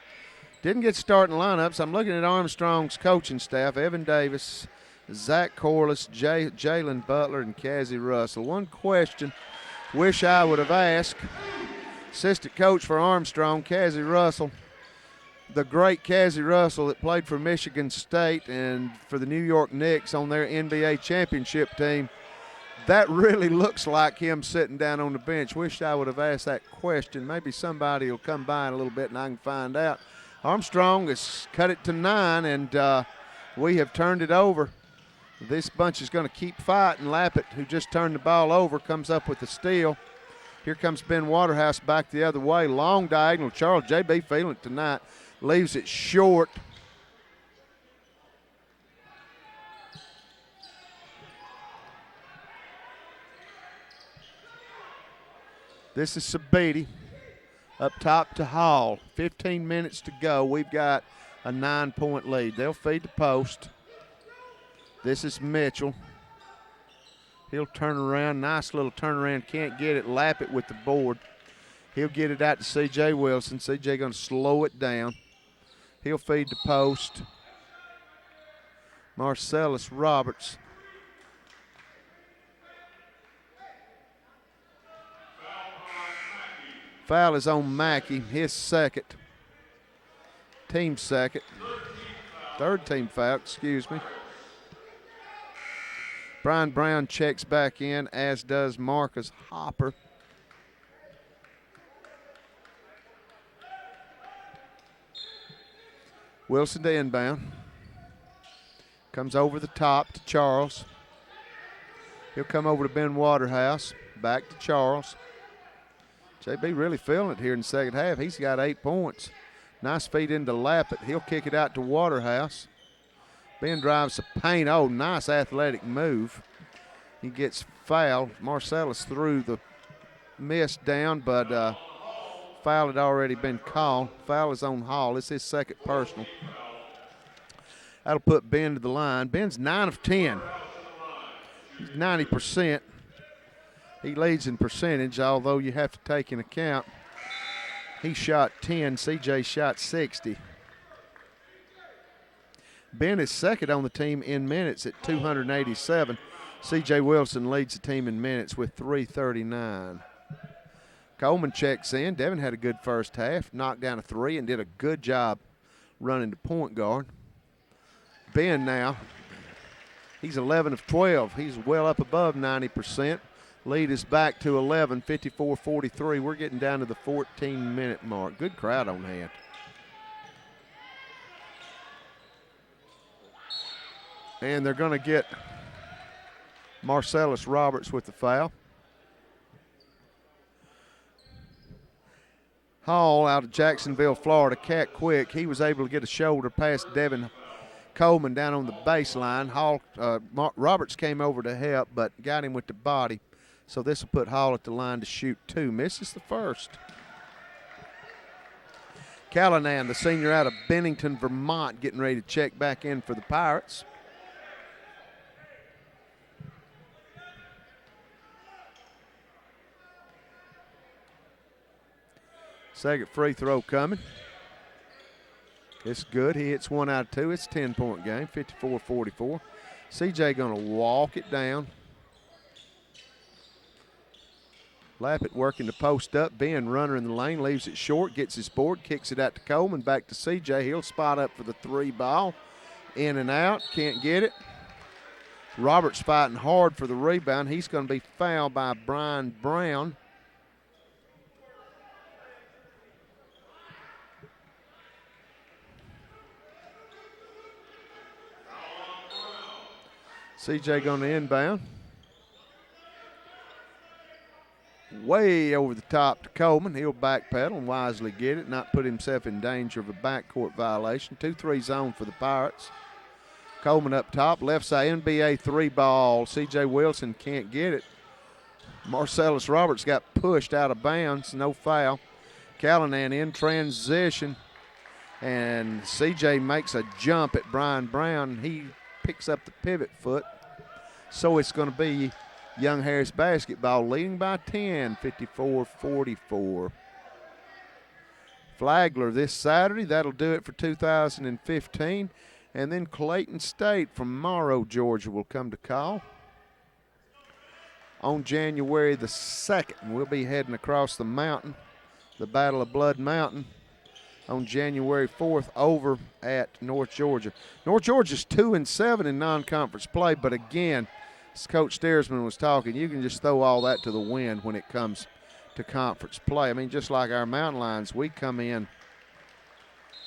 Didn't get starting lineups. I'm looking at Armstrong's coaching staff: Evan Davis, Zach Corliss, Jalen Butler, and Cassie Russell. One question wish I would have asked assistant coach for Armstrong, Cassie Russell, the great Cassie Russell that played for Michigan State and for the New York Knicks on their NBA championship team. That really looks like him sitting down on the bench. Wish I would have asked that question. Maybe somebody will come by in a little bit and I can find out. Armstrong has cut it to 9, and we have turned it over. This bunch is going to keep fighting. Lappet, who just turned the ball over, comes up with the steal. Here comes Ben Waterhouse back the other way. Long diagonal. Charles J.B. feeling it tonight. Leaves it short. This is Sabiti. Up top to Hall. 15 minutes to go. We've got a 9-point lead. They'll feed the post. This is Mitchell. He'll turn around. Nice little turnaround. Can't get it. Lappet with the board. He'll get it out to C.J. Wilson. C.J. going to slow it down. He'll feed the post. Marcellus Roberts. Foul is on Mackey, his second. Team second. Third team foul, excuse me. Brian Brown checks back in, as does Marcus Hopper. Wilson to inbound. Comes over the top to Charles. He'll come over to Ben Waterhouse. Back to Charles. JB really feeling it here in the second half. He's got 8 points. Nice feed into Lappet. He'll kick it out to Waterhouse. Ben drives the paint. Oh, nice athletic move. He gets fouled. Marcellus threw the miss down, but foul had already been called. Foul is on Hall. It's his second personal. That'll put Ben to the line. Ben's 9 of 10. He's 90%. He leads in percentage, although you have to take into account he shot 10, CJ shot 60. Ben is second on the team in minutes at 287. CJ Wilson leads the team in minutes with 339. Coleman checks in. Devin had a good first half, knocked down a 3 and did a good job running the point guard. Ben now, he's 11 of 12. He's well up above 90%. Lead is back to 11, 54-43. We're getting down to the 14-minute mark. Good crowd on hand. And they're going to get Marcellus Roberts with the foul. Hall out of Jacksonville, Florida, cat quick. He was able to get a shoulder past Devin Coleman down on the baseline. Hall, Roberts came over to help, but got him with the body. So this will put Hall at the line to shoot 2. Misses the first. Callanan, the senior out of Bennington, Vermont, getting ready to check back in for the Pirates. Second free throw coming. It's good. He hits 1 out of 2. It's a 10-point game, 54-44. CJ going to walk it down. Lappet working the post up. Ben, runner in the lane, leaves it short, gets his board, kicks it out to Coleman, back to CJ. He'll spot up for the 3 ball. In and out, can't get it. Roberts fighting hard for the rebound. He's going to be fouled by Brian Brown. CJ going to inbound. Way over the top to Coleman. He'll backpedal and wisely get it, not put himself in danger of a backcourt violation. 2-3 zone for the Pirates. Coleman up top, left side, NBA 3 ball. C.J. Wilson can't get it. Marcellus Roberts got pushed out of bounds, no foul. Callahan in transition, and CJ makes a jump at Brian Brown. He picks up the pivot foot. So it's going to be Young Harris basketball leading by 10, 54-44. Flagler this Saturday. That'll do it for 2015. And then Clayton State from Morrow, Georgia will come to call. On January the 2nd, we'll be heading across the mountain, the Battle of Blood Mountain, on January 4th over at North Georgia. North Georgia's 2-7 in non-conference play, but again, as Coach Steersman was talking, you can just throw all that to the wind when it comes to conference play. I mean, just like our Mountain Lions, we come in,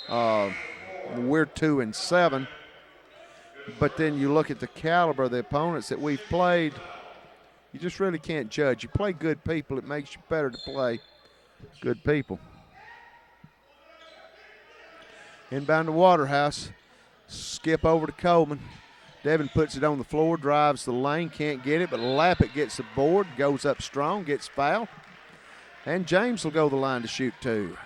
we're 2-7, but then you look at the caliber of the opponents that we've played, you just really can't judge. You play good people, it makes you better to play good people. Inbound to Waterhouse, skip over to Coleman. Devin puts it on the floor, drives the lane, can't get it, but Lappet gets the board, goes up strong, gets fouled. And James will go the line to shoot two.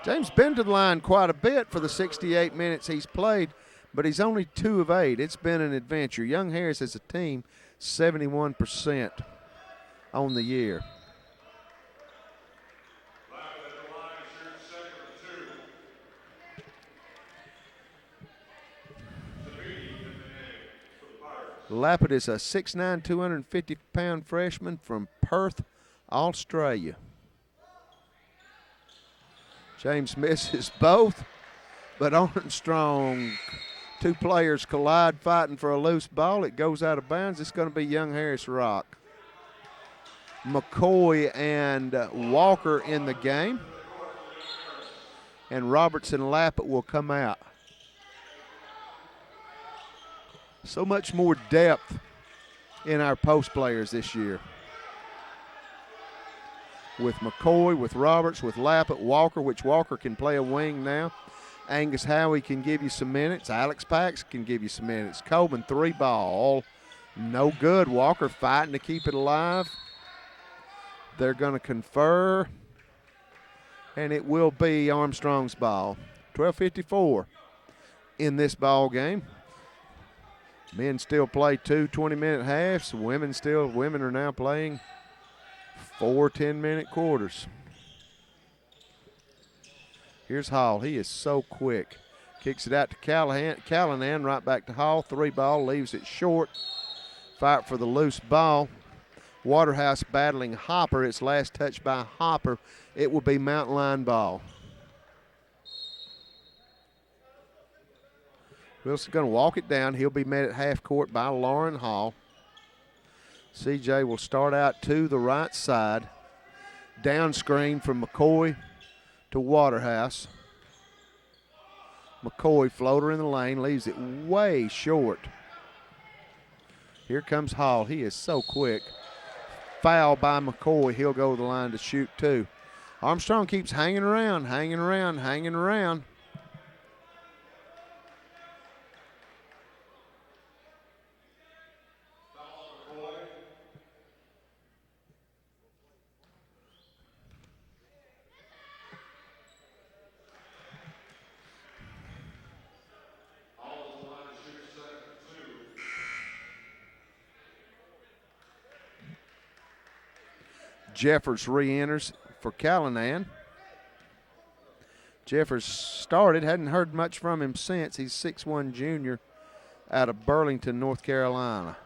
James been to the line quite a bit for the 68 minutes he's played, but he's only 2 of 8. It's been an adventure. Young Harris as a team, 71% on the year. Lappet is a 6'9", 250-pound freshman from Perth, Australia. James misses both, but Armstrong, 2 players collide fighting for a loose ball. It goes out of bounds. It's going to be Young Harris Rock. McCoy and Walker in the game, and Roberts and Lappet will come out. So much more depth in our post players this year. With McCoy, with Roberts, with Lappet, Walker, which Walker can play a wing now. Angus Howie can give you some minutes. Alex Pax can give you some minutes. Coleman, 3 ball. No good. Walker fighting to keep it alive. They're going to confer, and it will be Armstrong's ball. 12:54 in this ball game. Men still play 2 20-minute halves. Women are now playing 4 10-minute quarters. Here's Hall. He is so quick. Kicks it out to Callahan, right back to Hall. 3 ball, leaves it short. Fight for the loose ball. Waterhouse battling Hopper. It's last touch by Hopper. It will be Mountain Line ball. Wilson's going to walk it down. He'll be met at half court by Lauren Hall. CJ will start out to the right side. Down screen from McCoy to Waterhouse. McCoy, floater in the lane, leaves it way short. Here comes Hall. He is so quick. Foul by McCoy. He'll go to the line to shoot 2. Armstrong keeps hanging around. Jeffers re-enters for Callahan. Jeffers started, hadn't heard much from him since. He's 6'1" junior out of Burlington, North Carolina.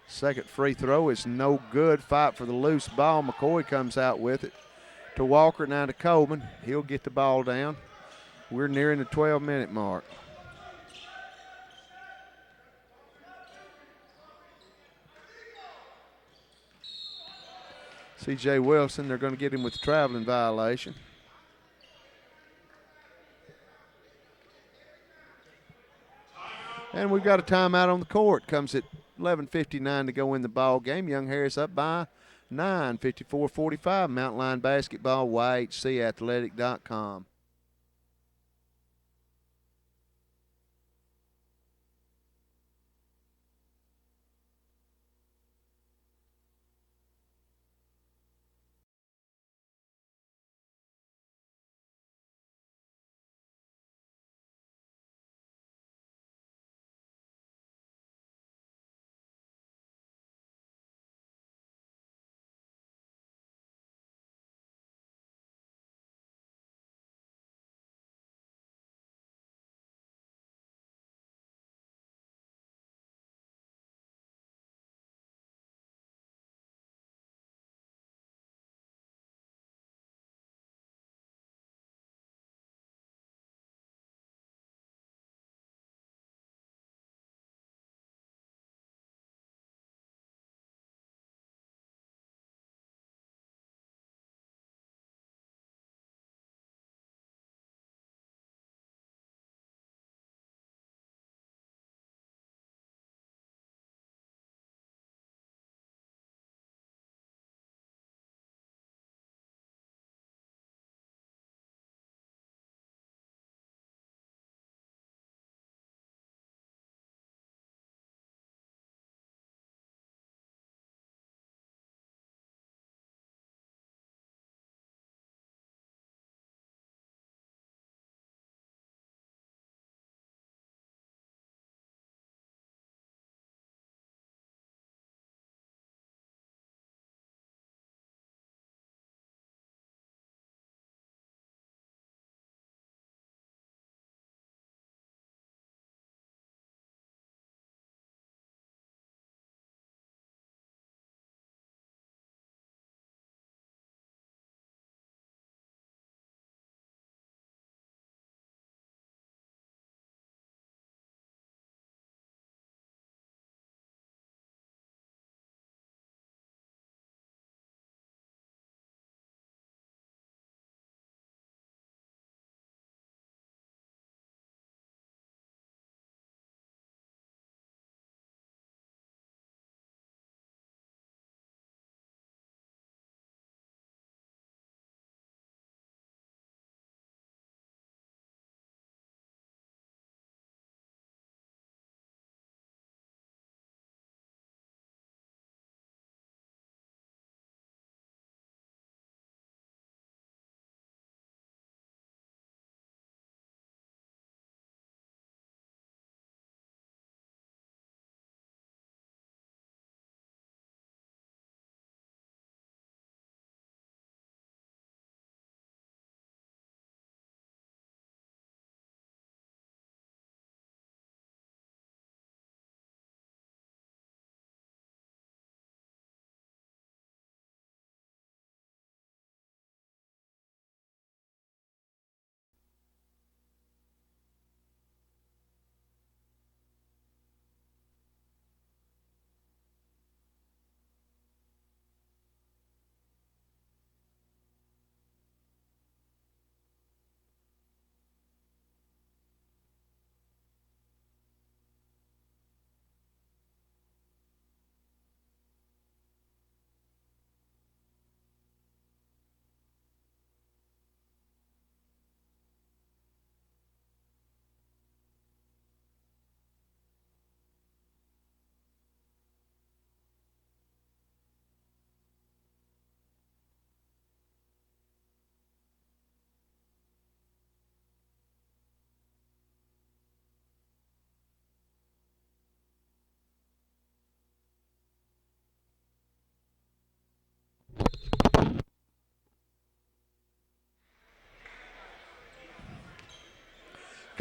Second free throw is no good. Fight for the loose ball. McCoy comes out with it to Walker, now to Coleman. He'll get the ball down. We're nearing the 12-minute mark. C.J. Wilson, they're going to get him with a traveling violation. And we've got a timeout on the court. Comes at 11:59 to go in the ball game. Young Harris up by 9, 54-45. Mountain Line Basketball, YHC, Athletic.com.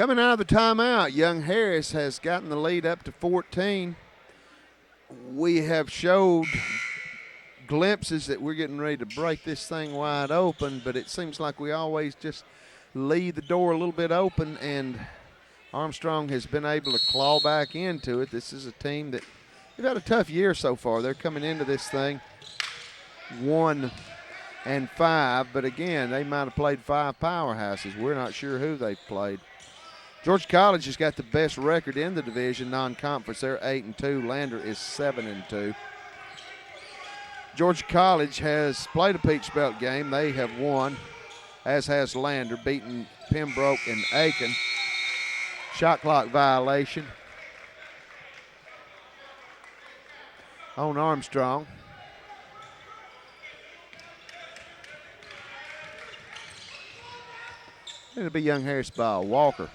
Coming out of the timeout, Young Harris has gotten the lead up to 14. We have showed glimpses that we're getting ready to break this thing wide open, but it seems like we always just leave the door a little bit open, and Armstrong has been able to claw back into it. This is a team that they've had a tough year so far. They're coming into this thing 1-5, but again, they might have played 5 powerhouses. We're not sure who they've played. Georgia College has got the best record in the division, non-conference. They're 8-2. Lander is 7-2. Georgia College has played a Peach Belt game. They have won, as has Lander, beating Pembroke and Aiken. Shot clock violation on Armstrong. It'll be Young Harris ball. Walker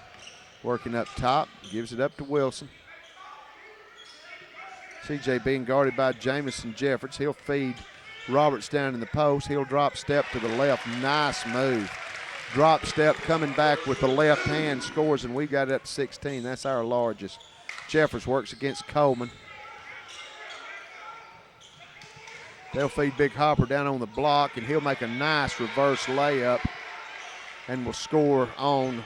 working up top, gives it up to Wilson. CJ being guarded by Jamison Jeffords. He'll feed Roberts down in the post. He'll drop step to the left. Nice move. Drop step coming back with the left hand, scores, and we got it up to 16. That's our largest. Jeffords works against Coleman. They'll feed Big Hopper down on the block, and he'll make a nice reverse layup and will score on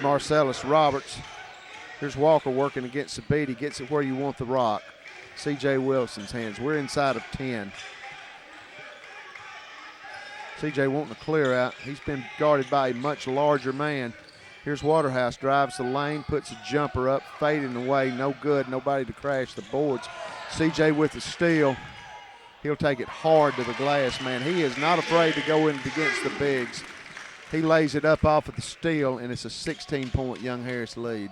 Marcellus Roberts. Here's Walker working against Sabiti. Gets it where you want the rock. C.J. Wilson's hands. We're inside of 10. C.J. wanting to clear out. He's been guarded by a much larger man. Here's Waterhouse. Drives the lane. Puts a jumper up. Fading away. No good. Nobody to crash the boards. C.J. with the steal. He'll take it hard to the glass, man. He is not afraid to go in against the bigs. He lays it up off of the steal, and it's a 16-point Young Harris lead.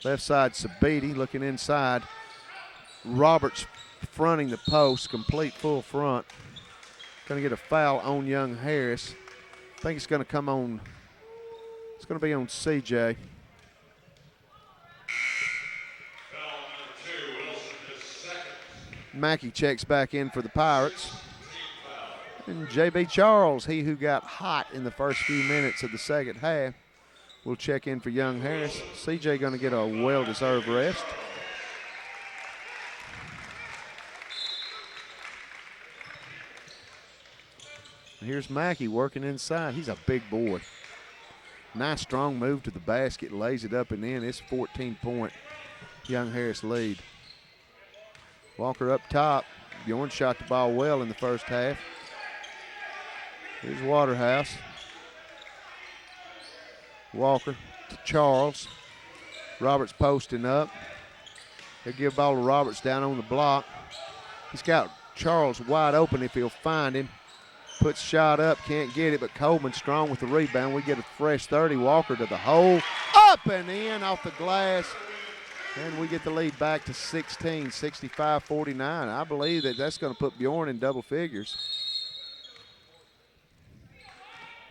Left side, Sabiti looking inside. Roberts fronting the post, complete full front. Going to get a foul on Young Harris. I think it's going to come on, it's going to be on CJ. Mackey checks back in for the Pirates. And J.B. Charles, he who got hot in the first few minutes of the second half, will check in for Young Harris. CJ going to get a well-deserved rest. Here's Mackey working inside. He's a big boy. Nice strong move to the basket, lays it up and in. It's 14-point Young Harris lead. Walker up top. Bjorn shot the ball well in the first half. Here's Waterhouse. Walker to Charles. Roberts posting up. He'll give ball to Roberts down on the block. He's got Charles wide open if he'll find him. Puts shot up, can't get it, but Coleman strong with the rebound. We get a fresh 30. Walker to the hole. Up and in off the glass. And we get the lead back to 16, 65-49. I believe that's going to put Bjorn in double figures.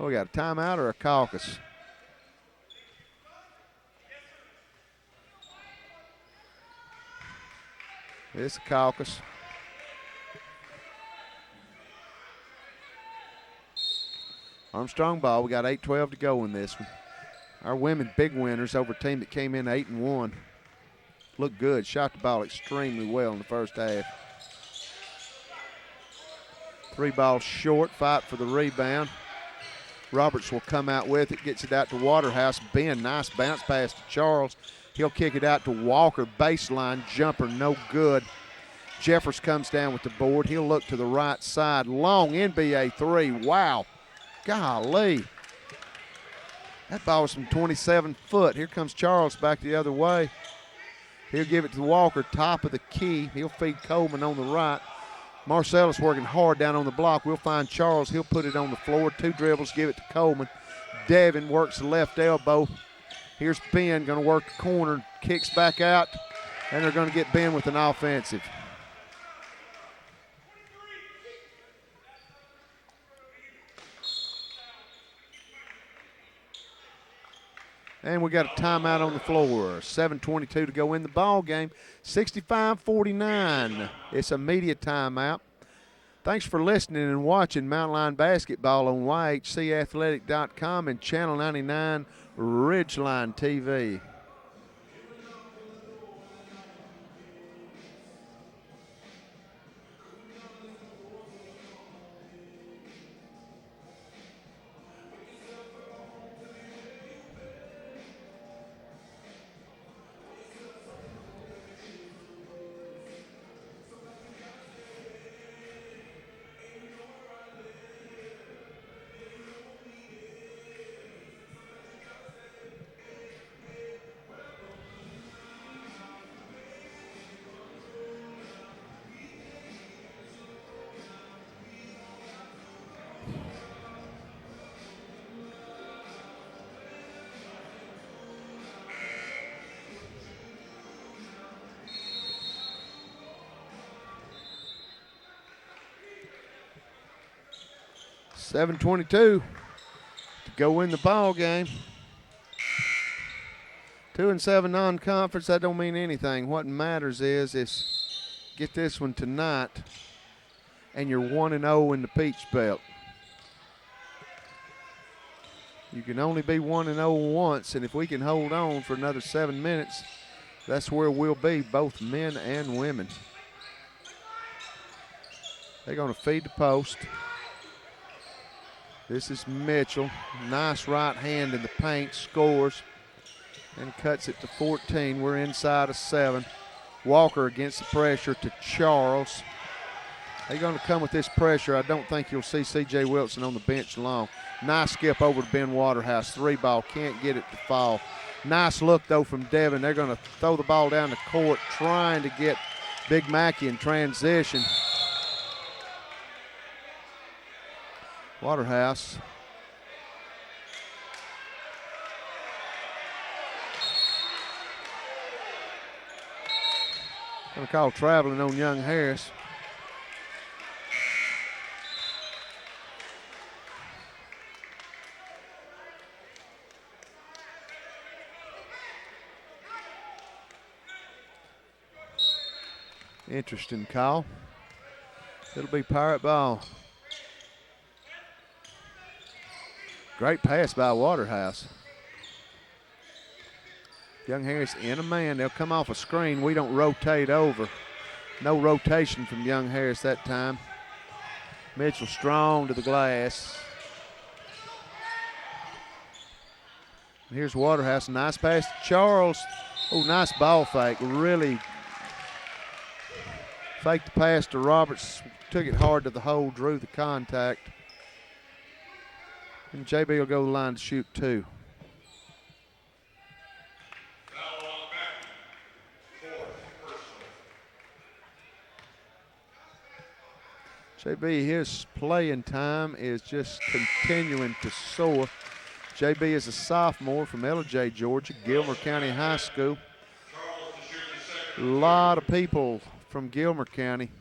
Oh, we got a timeout or a caucus? It's a caucus. Armstrong ball. We got 8:12 to go in this one. Our women big winners over a team that came in 8-1. Looked good. Shot the ball extremely well in the first half. 3 balls short. Fight for the rebound. Roberts will come out with it. Gets it out to Waterhouse. Ben, nice bounce pass to Charles. He'll kick it out to Walker. Baseline jumper, no good. Jeffers comes down with the board. He'll look to the right side. Long NBA 3. Wow. Golly. That ball was from 27 foot. Here comes Charles back the other way. He'll give it to Walker, top of the key. He'll feed Coleman on the right. Marcellus working hard down on the block. We'll find Charles. He'll put it on the floor. 2 dribbles, give it to Coleman. Devin works the left elbow. Here's Ben going to work the corner, kicks back out, and they're going to get Ben with an offensive. And we got a timeout on the floor. 7:22 to go in the ball game. 65-49. It's a media timeout. Thanks for listening and watching Mountain Line Basketball on YHCathletic.com and Channel 99 Ridgeline TV. .22 to go in the ball game. 2-7 non-conference, that don't mean anything. What matters is get this one tonight, and you're 1-0 in the Peach Belt. You can only be 1-0 once, and if we can hold on for another 7 minutes, that's where we'll be, both men and women. They're going to feed the post. This is Mitchell. Nice right hand in the paint, scores, and cuts it to 14. We're inside of 7. Walker against the pressure to Charles. They're going to come with this pressure. I don't think you'll see C.J. Wilson on the bench long. Nice skip over to Ben Waterhouse. 3 ball, can't get it to fall. Nice look, though, from Devin. They're going to throw the ball down the court, trying to get Big Mackey in transition. Waterhouse. Going to call traveling on Young Harris. Interesting call. It'll be Pirate ball. Great pass by Waterhouse. Young Harris in a man. They'll come off a screen. We don't rotate over. No rotation from Young Harris that time. Mitchell strong to the glass. And here's Waterhouse. Nice pass to Charles. Oh, nice ball fake. Really faked the pass to Roberts. Took it hard to the hole, drew the contact. And JB will go to the line to shoot 2. JB, his playing time is just continuing to soar. JB is a sophomore from LJ, Georgia, Gilmer County High School. A lot of people from Gilmer County.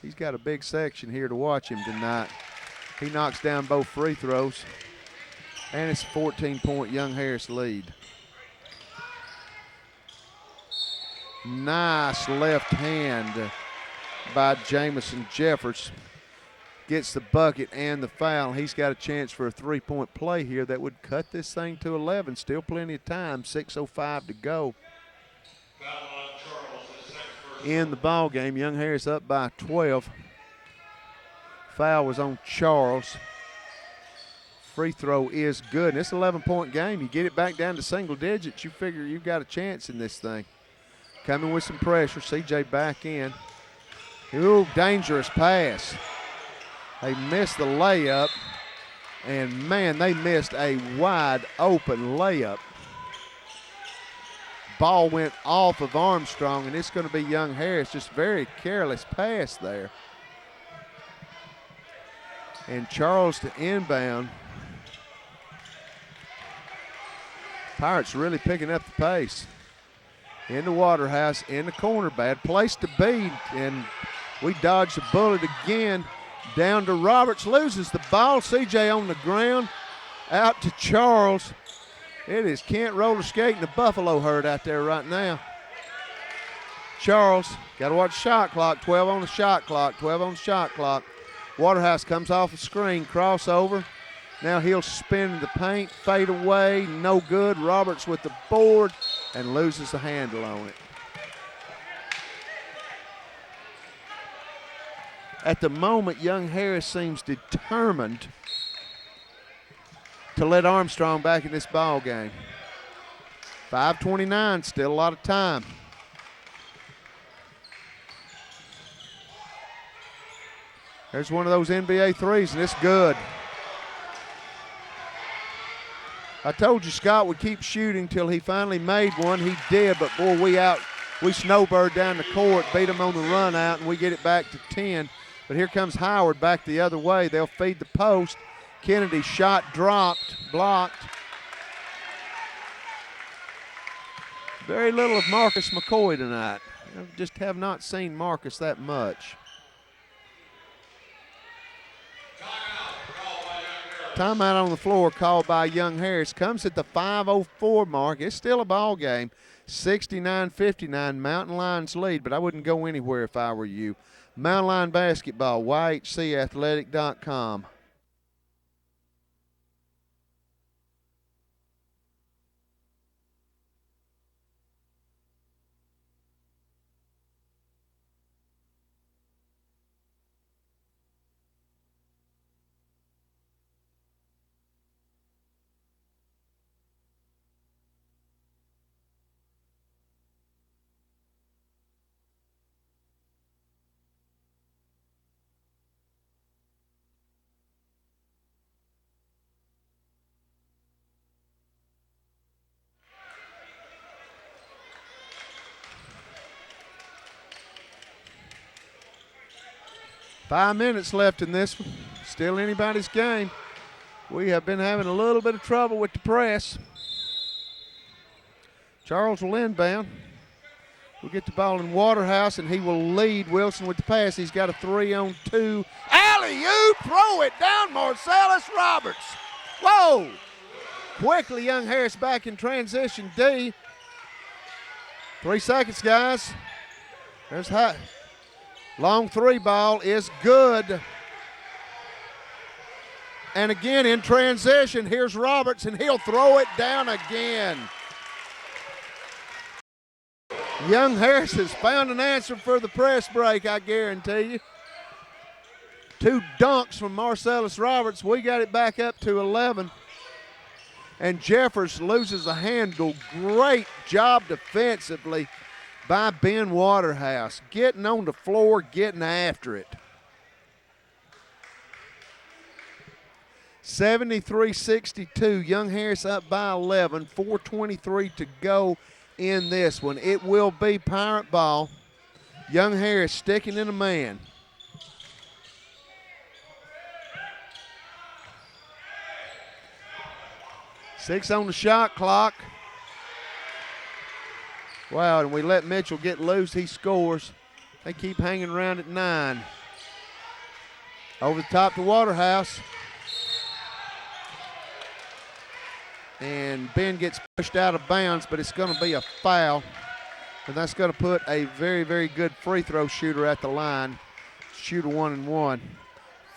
He's got a big section here to watch him tonight. He knocks down both free throws, and it's a 14-point Young Harris lead. Nice left hand by Jamison Jeffers. Gets the bucket and the foul. He's got a chance for a 3-point play here that would cut this thing to 11. Still plenty of time, 6:05 to go. In the ball game, Young Harris up by 12. Foul was on Charles. Free throw is good. And it's an 11-point game. You get it back down to single digits, you figure you've got a chance in this thing. Coming with some pressure. CJ back in. Ooh, dangerous pass. They missed the layup. And, man, they missed a wide open layup. Ball went off of Armstrong, and it's going to be Young Harris. Just very careless pass there. And Charles to inbound. Pirates really picking up the pace. Into Waterhouse, in the corner. Bad place to be. And we dodge the bullet again. Down to Roberts. Loses the ball. CJ on the ground. Out to Charles. It is Kent roller skating the Buffalo herd out there right now. Charles, got to watch the shot clock. 12 on the shot clock. 12 on the shot clock. Waterhouse comes off the screen, crossover. Now he'll spin in the paint, fade away, no good. Roberts with the board and loses the handle on it. At the moment, Young Harris seems determined to let Armstrong back in this ball game. 5:29, still a lot of time. There's one of those NBA threes, and it's good. I told you Scott would keep shooting till he finally made one. He did, but boy, we snowbird down the court, beat him on the run out, and we get it back to 10. But here comes Howard back the other way. They'll feed the post. Kennedy shot dropped, blocked. Very little of Marcus McCoy tonight. I just have not seen Marcus that much. Timeout on the floor called by Young Harris. Comes at the 5:04 mark. It's still a ball game. 69-59, Mountain Lions lead, but I wouldn't go anywhere if I were you. Mountain Lion Basketball, YHCathletic.com. Five minutes left in this one. Still anybody's game. We have been having a little bit of trouble with the press. Charles will inbound. We'll get the ball in Waterhouse, and he will lead Wilson with the pass. He's got a 3-on-2. Alley-oop, throw it down, Marcellus Roberts. Whoa! Quickly, Young Harris back in transition D. 3 seconds, guys. There's high. Long three ball is good. And again in transition, here's Roberts, and he'll throw it down again. Young Harris has found an answer for the press break, I guarantee you. 2 dunks from Marcellus Roberts. We got it back up to 11. And Jeffers loses a handle. Great job defensively by Ben Waterhouse, getting on the floor, getting after it. 73-62, Young Harris up by 11, 4:23 to go in this one. It will be Pirate ball. Young Harris sticking in a man. Six on the shot clock. Wow, and we let Mitchell get loose. He scores. They keep hanging around at 9. Over the top to Waterhouse. And Ben gets pushed out of bounds, but it's going to be a foul. And that's going to put a very, very good free throw shooter at the line. Shooter 1-and-1.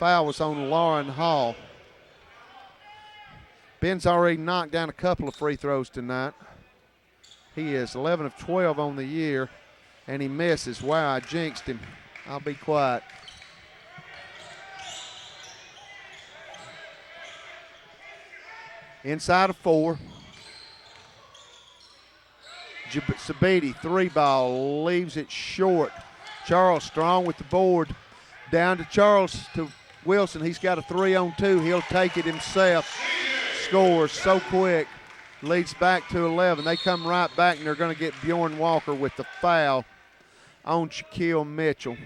Foul was on Lauren Hall. Ben's already knocked down a couple of free throws tonight. He is 11 of 12 on the year, and he misses. Wow, I jinxed him. I'll be quiet. Inside of 4. Sabiti, 3 ball, leaves it short. Charles Strong with the board. Down to Charles, to Wilson. He's got a 3-on-2. He'll take it himself. Scores so quick. Leads back to 11. They come right back, and they're going to get Bjorn Walker with the foul on Shaquille Mitchell.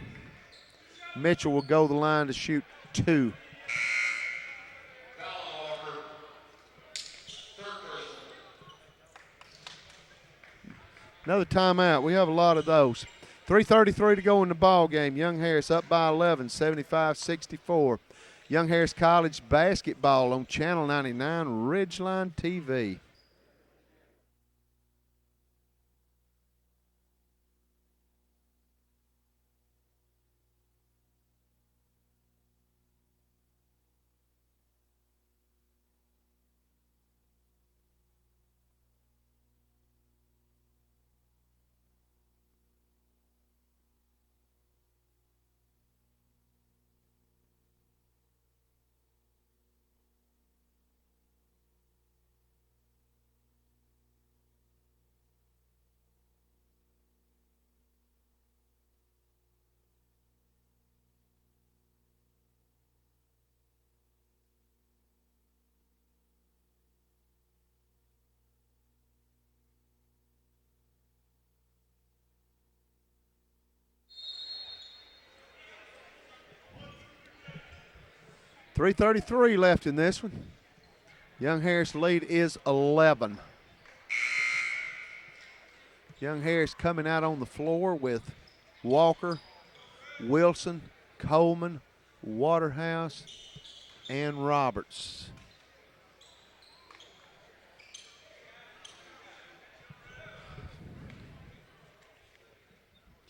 Mitchell will go the line to shoot 2. Another timeout. We have a lot of those. 3:33 to go in the ball game. Young Harris up by 11, 75-64. Young Harris College basketball on Channel 99 Ridgeline TV. 3:33 left in this one. Young Harris lead is 11. Young Harris coming out on the floor with Walker, Wilson, Coleman, Waterhouse, and Roberts.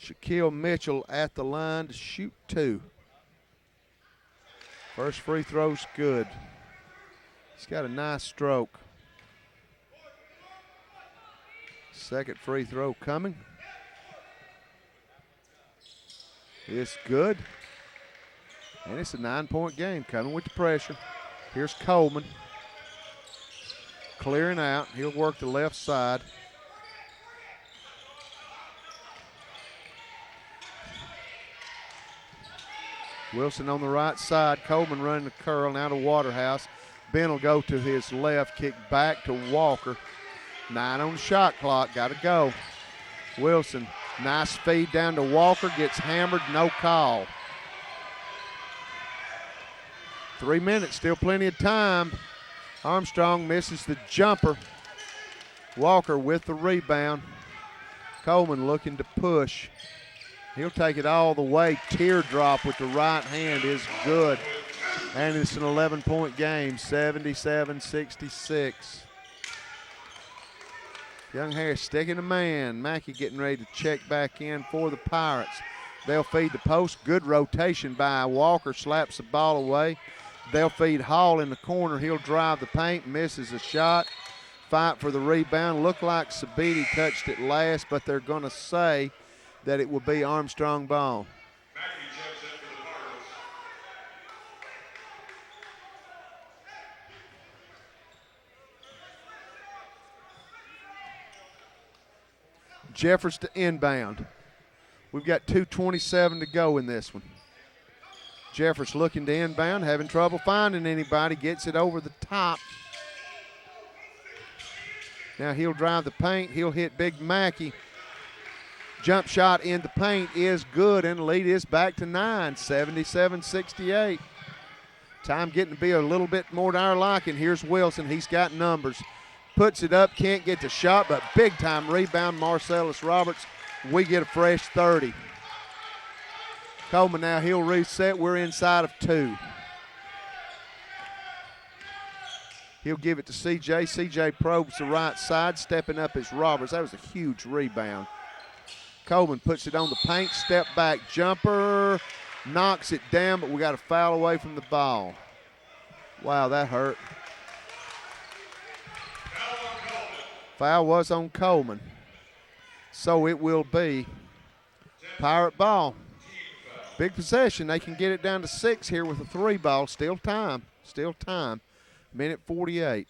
Shaquille Mitchell at the line to shoot 2. First free throw's good. He's got a nice stroke. Second free throw coming. It's good. And it's a 9-point game coming with the pressure. Here's Coleman. Clearing out. He'll work the left side. Wilson on the right side. Coleman running the curl now to Waterhouse. Ben will go to his left, kick back to Walker. 9 on the shot clock, got to go. Wilson, nice feed down to Walker, gets hammered, no call. 3 minutes, still plenty of time. Armstrong misses the jumper. Walker with the rebound. Coleman looking to push. He'll take it all the way. Teardrop with the right hand is good. And it's an 11-point game, 77-66. Young Harris sticking a man. Mackey getting ready to check back in for the Pirates. They'll feed the post. Good rotation by Walker. Slaps the ball away. They'll feed Hall in the corner. He'll drive the paint. Misses a shot. Fight for the rebound. Looked like Sabiti touched it last, but they're going to say that it will be Armstrong ball. Jeffers to inbound. We've got 2:27 to go in this one. Jeffers looking to inbound, having trouble finding anybody, gets it over the top. Now he'll drive the paint, he'll hit Big Mackey. Jump shot in the paint is good, and the lead is back to 9, 77-68. Time getting to be a little bit more to our liking. Here's Wilson, he's got numbers. Puts it up, can't get the shot, but big-time rebound, Marcellus Roberts. We get a fresh 30. Coleman now, he'll reset. We're inside of 2. He'll give it to C.J. C.J. probes the right side, stepping up as Roberts. That was a huge rebound. Coleman puts it on the paint, step back jumper, knocks it down, but we got a foul away from the ball. Wow, that hurt. Foul was on Coleman. So it will be Pirate ball. Big possession. They can get it down to 6 here with a 3 ball. Still time. Still time. Minute 48.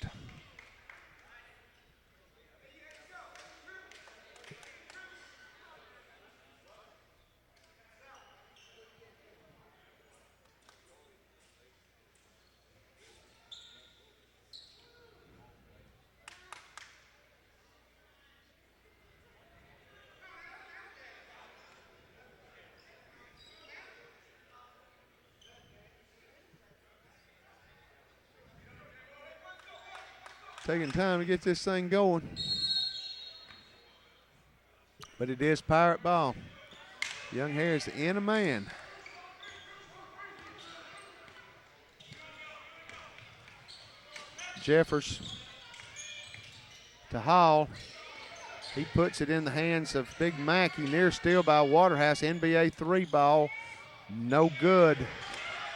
Taking time to get this thing going. But it is Pirate ball. Young Harris in a man. Jeffers to Hall. He puts it in the hands of Big Mackey. Near steal by Waterhouse. NBA 3 ball. No good.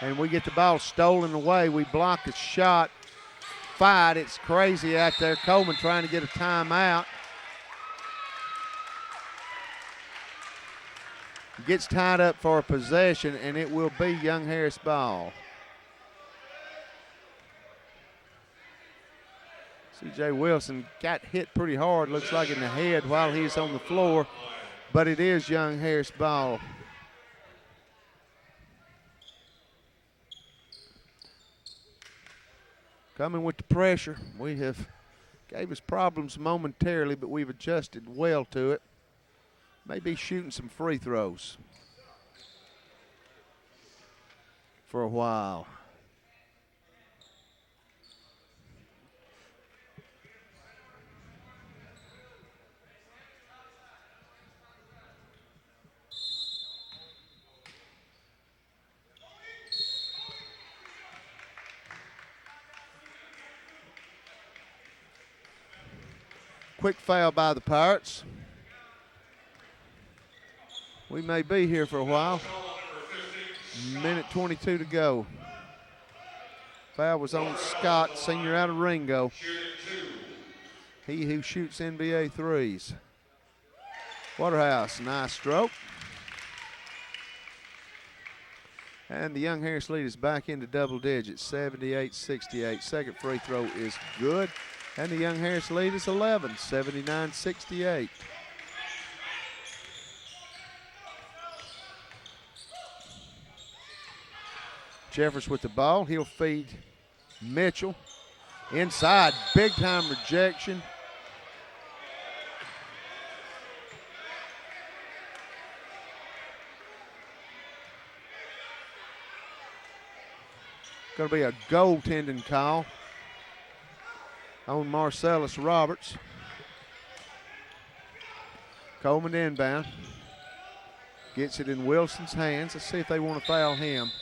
And we get the ball stolen away. We block the shot. Fight. It's crazy out there. Coleman trying to get a timeout. Gets tied up for a possession, and it will be Young Harris ball. C.J. Wilson got hit pretty hard, looks like in the head while he's on the floor, but it is Young Harris ball. Coming with the pressure. We have gave us problems momentarily, but we've adjusted well to it. Maybe shooting some free throws for a while. Quick foul by the Pirates. We may be here for a while. Minute 22 to go. Foul was on Scott, senior out of Ringo. He who shoots NBA threes. Waterhouse, nice stroke. And the Young Harris lead is back into double digits, 78-68. Second free throw is good. And the Young Harris lead is 11, 79-68. Jeffers with the ball. He'll feed Mitchell. Inside, big time rejection. Going to be a goaltending call on Marcellus Roberts. Coleman inbound. Gets it in Wilson's hands. Let's see if they want to foul him.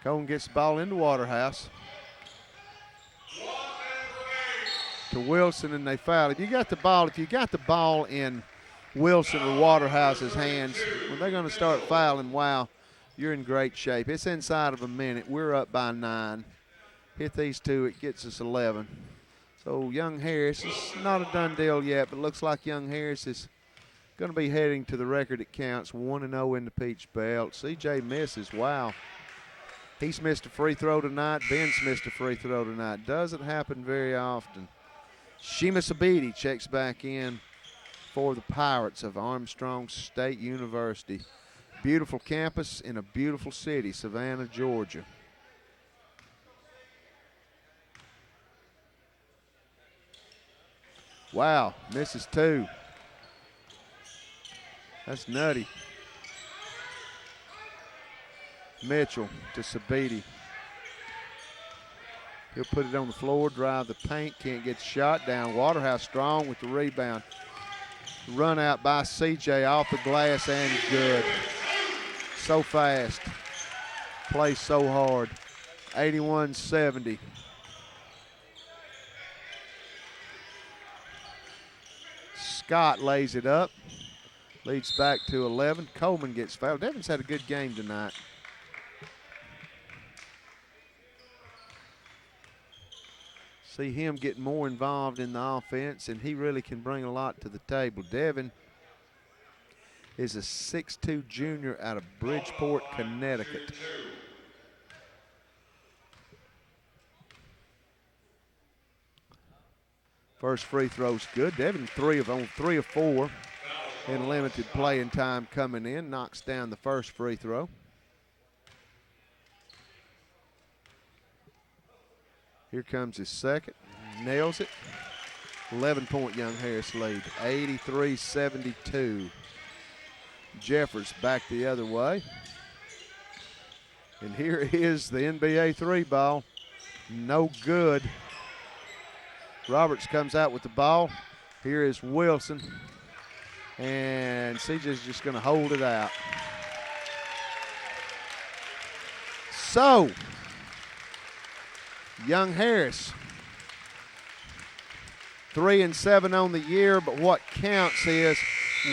Cohen gets the ball into Waterhouse. To Wilson, and they foul. If you got the ball in Wilson or Waterhouse's hands, when they're going to start fouling, wow, you're in great shape. It's inside of a minute. We're up by 9. Hit these two, it gets us 11. So Young Harris, it's not a done deal yet, but looks like Young Harris is going to be heading to the record it counts, 1-0 in the Peach Belt. CJ misses, wow. He's missed a free throw tonight. Ben's missed a free throw tonight. Doesn't happen very often. Sheamus Abedi checks back in for the Pirates of Armstrong State University. Beautiful campus in a beautiful city, Savannah, Georgia. Wow, misses 2. That's nutty. Mitchell to Sabiti. He'll put it on the floor, drive the paint, can't get the shot down. Waterhouse strong with the rebound. Run out by CJ off the glass and good. So fast. Plays so hard. 81-70. Scott lays it up. Leads back to 11. Coleman gets fouled. Devon's had a good game tonight. See him get more involved in the offense, and he really can bring a lot to the table. Devin is a 6'2 junior out of Bridgeport, Connecticut. First free throw's good. Devin 3 of 4 in limited playing time coming in. Knocks down the first free throw. Here comes his second. Nails it. 11-point Young Harris lead. 83-72. Jeffers back the other way. And here is the NBA 3 ball. No good. Roberts comes out with the ball. Here is Wilson. And CJ's just going to hold it out. So, Young Harris, 3-7 on the year, but what counts is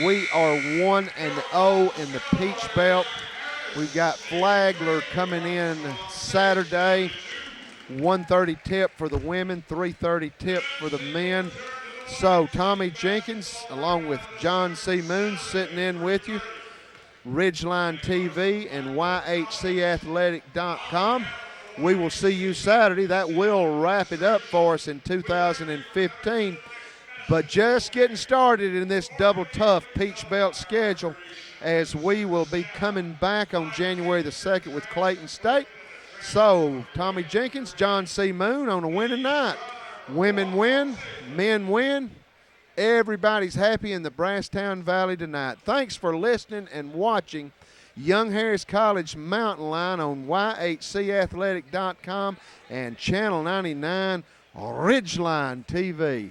we are 1-0 in the Peach Belt. We've got Flagler coming in Saturday, 1:30 tip for the women, 3:30 tip for the men. So Tommy Jenkins, along with John C. Moon, sitting in with you, Ridgeline TV and YHCathletic.com. We will see you Saturday. That will wrap it up for us in 2015. But just getting started in this double tough Peach Belt schedule, as we will be coming back on January the 2nd with Clayton State. So, Tommy Jenkins, John C. Moon on a winning night. Women win, men win. Everybody's happy in the Brasstown Valley tonight. Thanks for listening and watching Young Harris College Mountain Line on yhcathletic.com and Channel 99 Ridgeline TV.